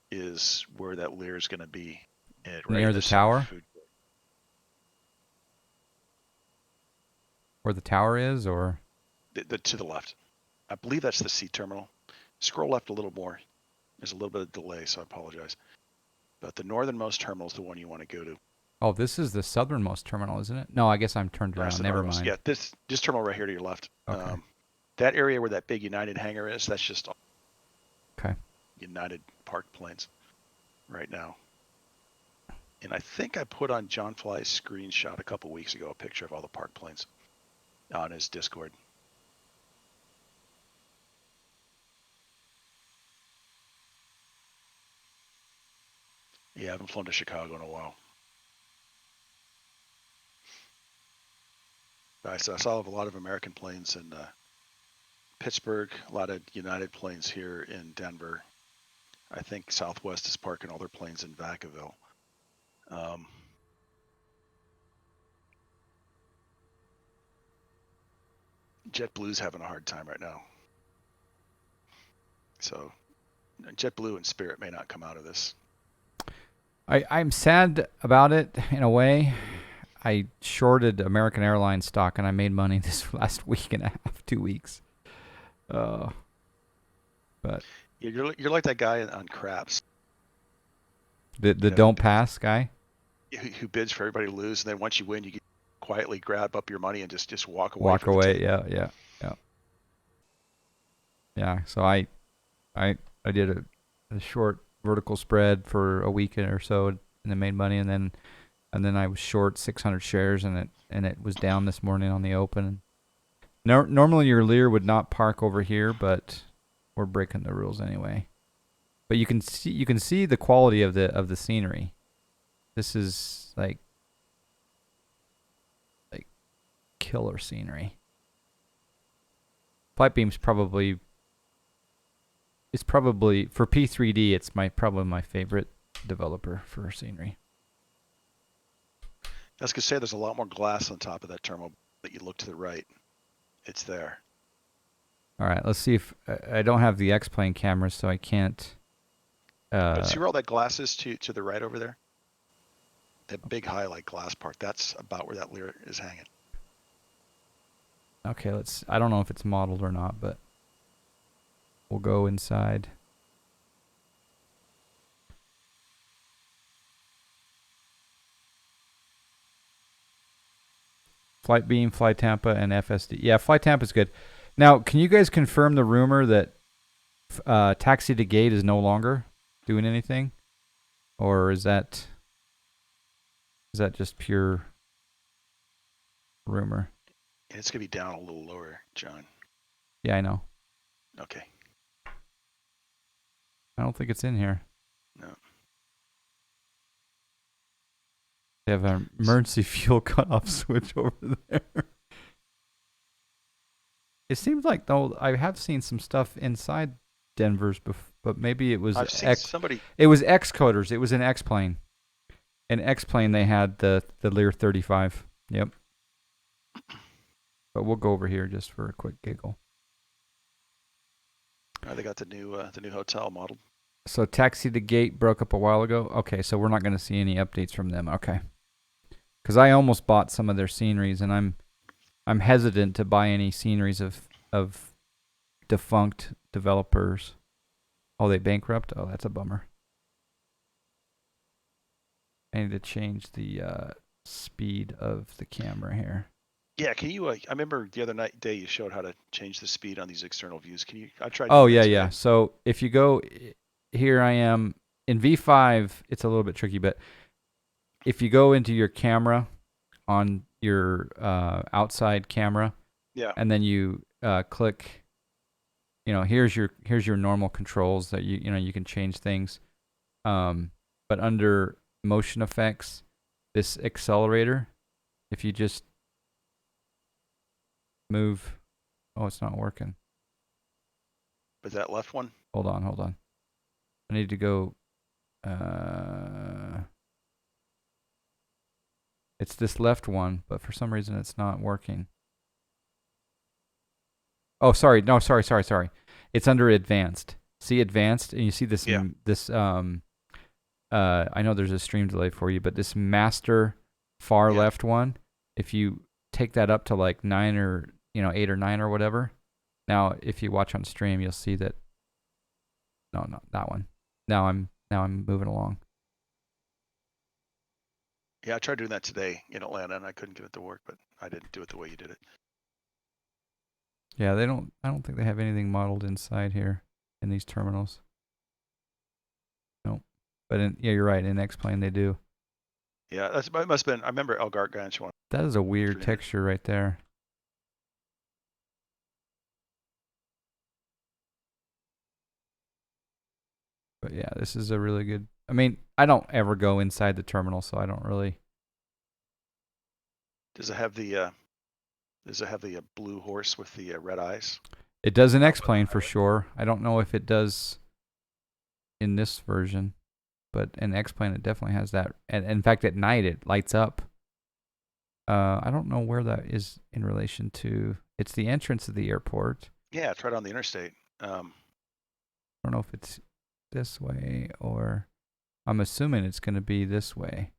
is where that Lear is going to be. Right near the tower? Where the tower is, or? To the left. I believe that's the C terminal. Scroll left a little more. There's a little bit of delay, so I apologize. But the northernmost terminal is the one you want to go to. Oh, this is the southernmost terminal, isn't it? No, I guess I'm turned around. Never mind. Yeah, this terminal right here to your left. Okay. That area where that big United hangar is, that's just okay. United parked planes right now. And I think I put on John Fly's screenshot a couple weeks ago a picture of all the parked planes on his Discord. Yeah, I haven't flown to Chicago in a while. I saw a lot of American planes in Pittsburgh, a lot of United planes here in Denver. I think Southwest is parking all their planes in Vacaville. JetBlue's having a hard time right now. So JetBlue and Spirit may not come out of this. I'm sad about it in a way. I shorted American Airlines stock and I made money this last week and a half, 2 weeks. But You're like that guy on craps. the You know, don't pass guy. who bids for everybody to lose, and then once you win, you can quietly grab up your money and just walk away. Walk from away. The table. Yeah. So I did a short vertical spread for a week or so, and then made money, and then I was short 600 shares, and it was down this morning on the open. Normally your Lear would not park over here, but we're breaking the rules anyway. But you can see the quality of the scenery. This is like killer scenery. Flight Beam's probably for P3D. It's probably my favorite developer for scenery. I was gonna say there's a lot more glass on top of that terminal, but you look to the right, it's there. All right, let's see if I don't have the X-plane cameras, so I can't. But see where all that glass is to the right over there? That big highlight glass part, that's about where that Lear is hanging. Okay, I don't know if it's modeled or not, but we'll go inside. Flight Beam, Fly Tampa, and FSD. Yeah, Fly Tampa is good. Now, can you guys confirm the rumor that Taxi to Gate is no longer doing anything? Or is that just pure rumor? It's gonna be down a little lower, John. Yeah, I know. Okay. I don't think it's in here. No. They have an emergency fuel cutoff switch over there. It seems like, though, I have seen some stuff inside Denver's, but maybe it was somebody. It was X-coders. It was an X-plane. An X-plane, they had the Lear 35. Yep. But we'll go over here just for a quick giggle. They got the new hotel modeled. So Taxi to Gate broke up a while ago. Okay, so we're not going to see any updates from them. Okay. Because I almost bought some of their sceneries, and I'm hesitant to buy any sceneries of defunct developers. Oh, they bankrupt? Oh, that's a bummer. I need to change the speed of the camera here. Yeah, can you? I remember the other day you showed how to change the speed on these external views. Can you? I tried. Oh yeah. So if you go here, I am in V5. It's a little bit tricky, but if you go into your camera on your outside camera, and then you click, here's your normal controls that you can change things, but under motion effects, this accelerator, if you just move, it's not working. But that left one? Hold on. I need to go. It's this left one, but for some reason it's not working. Oh, sorry. No, sorry. It's under advanced. See advanced, and you see this. Yeah. I know there's a stream delay for you, but this master far left one, if you take that up to like 9 or 8 or 9 or whatever. Now, if you watch on stream, you'll see that. No, not that one. Now I'm moving along. Yeah, I tried doing that today in Atlanta, and I couldn't get it to work, but I didn't do it the way you did it. Yeah, I don't think they have anything modeled inside here in these terminals. Nope. But you're right. In X-Plane they do. Yeah, it must have been. I remember Elgart Ganch one. That is a weird texture right there. But yeah, this is a really good. I mean, I don't ever go inside the terminal, so I don't really. Does it have the blue horse with the red eyes? It does in X-Plane for sure. I don't know if it does in this version, but in X-Plane it definitely has that. And in fact, at night it lights up. I don't know where that is in relation to. It's the entrance of the airport. Yeah, it's right on the interstate. I don't know if it's this way, or I'm assuming it's going to be this way.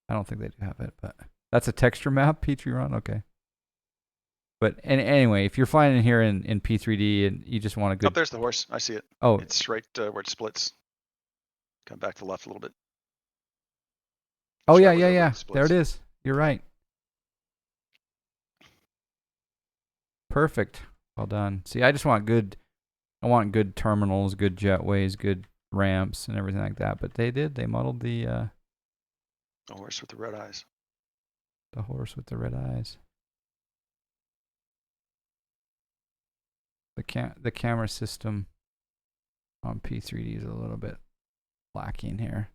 I don't think they do have it, but that's a texture map, P3D. Okay. But anyway, if you're flying in here in P3D and you just want a Oh, good... there's the horse. I see it. Oh, It's right where it splits. Come back to the left a little bit. oh It's yeah, right where yeah, the yeah. road There it splits. is. You're right. Perfect. Well done. See, I just want good... I want good terminals, good jetways, good ramps, and everything like that. But they did. They modeled the horse with the red eyes. The horse with the red eyes. The camera system on P3D is a little bit lacking here.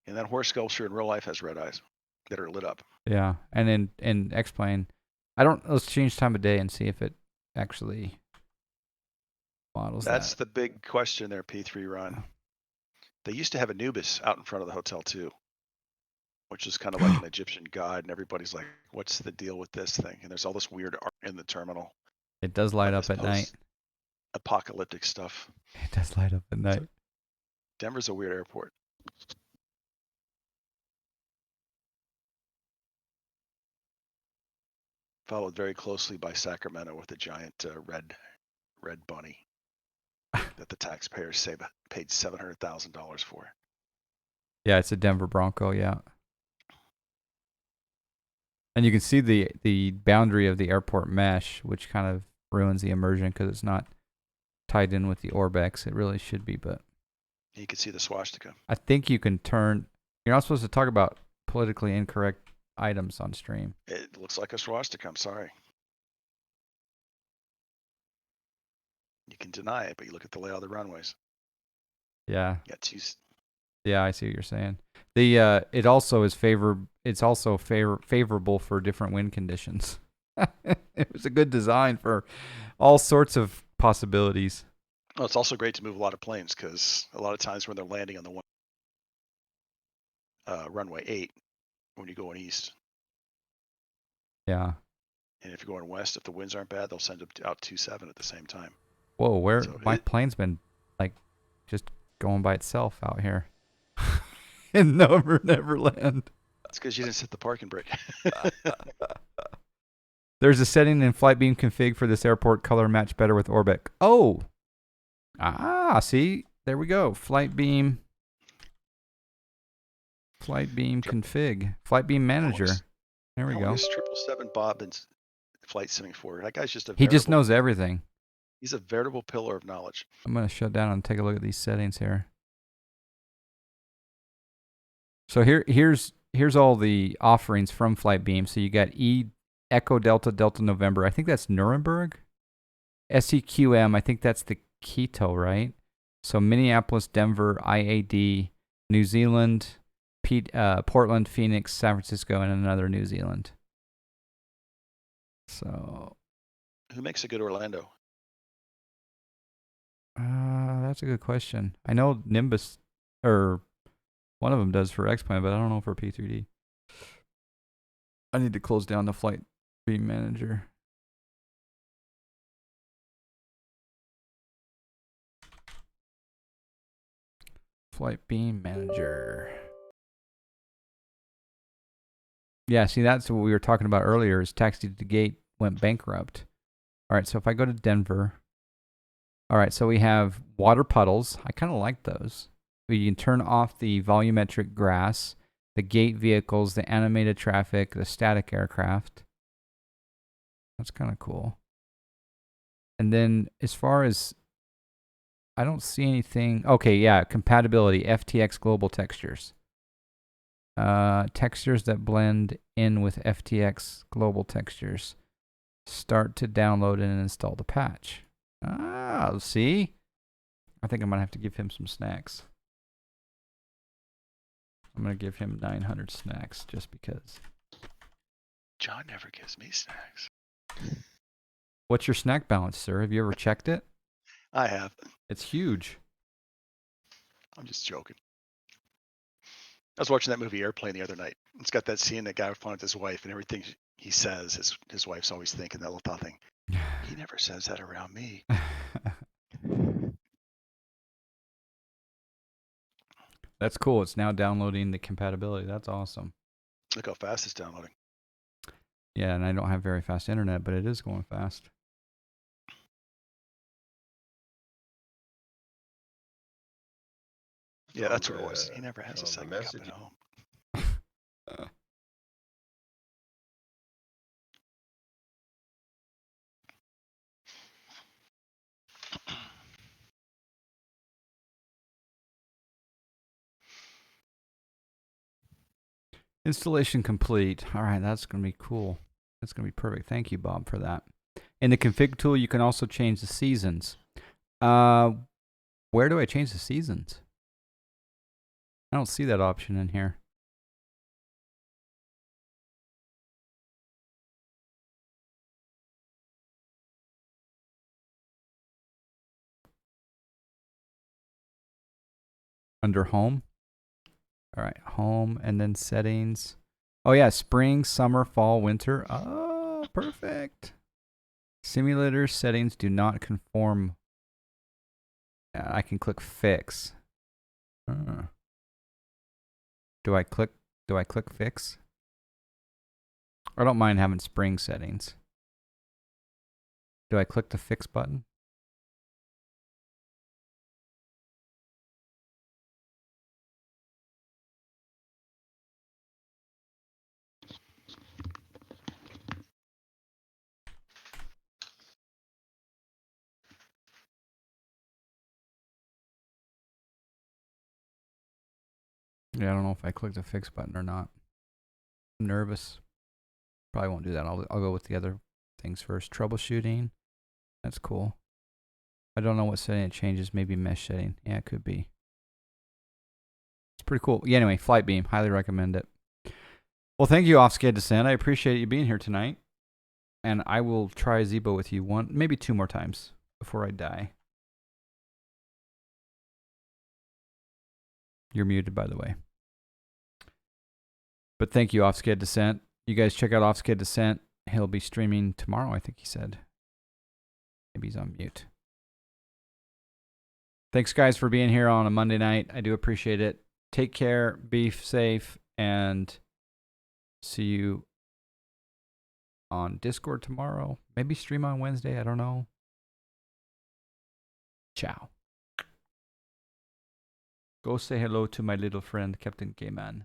And that horse sculpture in real life has red eyes that are lit up. Yeah, and in X-Plane, let's change time of day and see if it actually models That's that. the big question there, P3 Run. They used to have Anubis out in front of the hotel too, which is kind of like an Egyptian god, and everybody's like, what's the deal with this thing? And there's all this weird art in the terminal. It does light up at night. Apocalyptic stuff. It does light up at night. Denver's a weird airport. Followed very closely by Sacramento with a giant red bunny that the taxpayers paid $700,000 for. Yeah, it's a Denver Bronco, yeah. And you can see the boundary of the airport mesh, which kind of ruins the immersion because it's not tied in with the Orbex. It really should be, but... You can see the swastika. I think you can turn... You're not supposed to talk about politically incorrect items on stream. It looks like a swastika, I'm sorry. You can deny it, but you look at the layout of the runways. Yeah. Yeah, I see what you're saying. It also is favorable for different wind conditions. It was a good design for all sorts of possibilities. Well, it's also great to move a lot of planes because a lot of times when they're landing on the runway 8, when you're going east. Yeah. And if you're going west, if the winds aren't bad, they'll send out 27 at the same time. Whoa, my plane's been like just going by itself out here in Neverland. It's because you didn't set the parking brake. There's a setting in Flight Beam config for this airport color match better with Orbic. Oh. See? There we go. Flight Beam config. Flight Beam manager. There we go. 777 Bob and Flight Simming 4. That guy's just He just knows everything. He's a veritable pillar of knowledge. I'm going to shut down and take a look at these settings here. So here's all the offerings from Flight Beam. So you got Echo Delta Delta November. I think that's Nuremberg. SEQM, I think that's the Quito, right? So Minneapolis, Denver, IAD, New Zealand, Portland, Phoenix, San Francisco, and another New Zealand. So who makes a good Orlando? That's a good question. I know Nimbus, or one of them does for X-Plane, but I don't know for P3D. I need to close down the Flight Beam Manager. Flight Beam Manager. Yeah, see, that's what we were talking about earlier, is Taxi to Gate went bankrupt. All right, so if I go to Denver... All right, so we have water puddles. I kind of like those. We can turn off the volumetric grass, the gate vehicles, the animated traffic, the static aircraft. That's kind of cool. And then as far as, I don't see anything. Okay, yeah, compatibility, FTX global textures. Textures that blend in with FTX global textures. Start to download and install the patch. See? I think I'm going to have to give him some snacks. I'm going to give him 900 snacks just because. John never gives me snacks. What's your snack balance, sir? Have you ever checked it? I have. It's huge. I'm just joking. I was watching that movie Airplane the other night. It's got that scene, that guy was fun with his wife, and everything he says, his wife's always thinking that little thing. He never says that around me. That's cool. It's now downloading the compatibility. That's awesome. Look how fast it's downloading. Yeah, and I don't have very fast internet, but it is going fast. Yeah, that's what it was. He never has a second cup at home. Installation complete. All right, that's going to be cool. That's going to be perfect. Thank you, Bob, for that. In the config tool, you can also change the seasons. Where do I change the seasons? I don't see that option in here. Under home. All right, home and then settings. Oh yeah, spring, summer, fall, winter. Oh, perfect. Simulator settings do not conform. I can click fix. Do I click fix? I don't mind having spring settings. Do I click the fix button? Yeah, I don't know if I click the fix button or not. I'm nervous. Probably won't do that. I'll go with the other things first. Troubleshooting. That's cool. I don't know what setting it changes. Maybe mesh setting. Yeah, it could be. It's pretty cool. Yeah, anyway, Flight Beam. Highly recommend it. Well, thank you, Off-Sked Descent. I appreciate you being here tonight. And I will try Zebo with you maybe 2 more times before I die. You're muted, by the way. But thank you, Off-Sked Descent. You guys check out Off-Sked Descent. He'll be streaming tomorrow, I think he said. Maybe he's on mute. Thanks, guys, for being here on a Monday night. I do appreciate it. Take care, be safe, and see you on Discord tomorrow. Maybe stream on Wednesday. I don't know. Ciao. Go say hello to my little friend, Captain Gayman.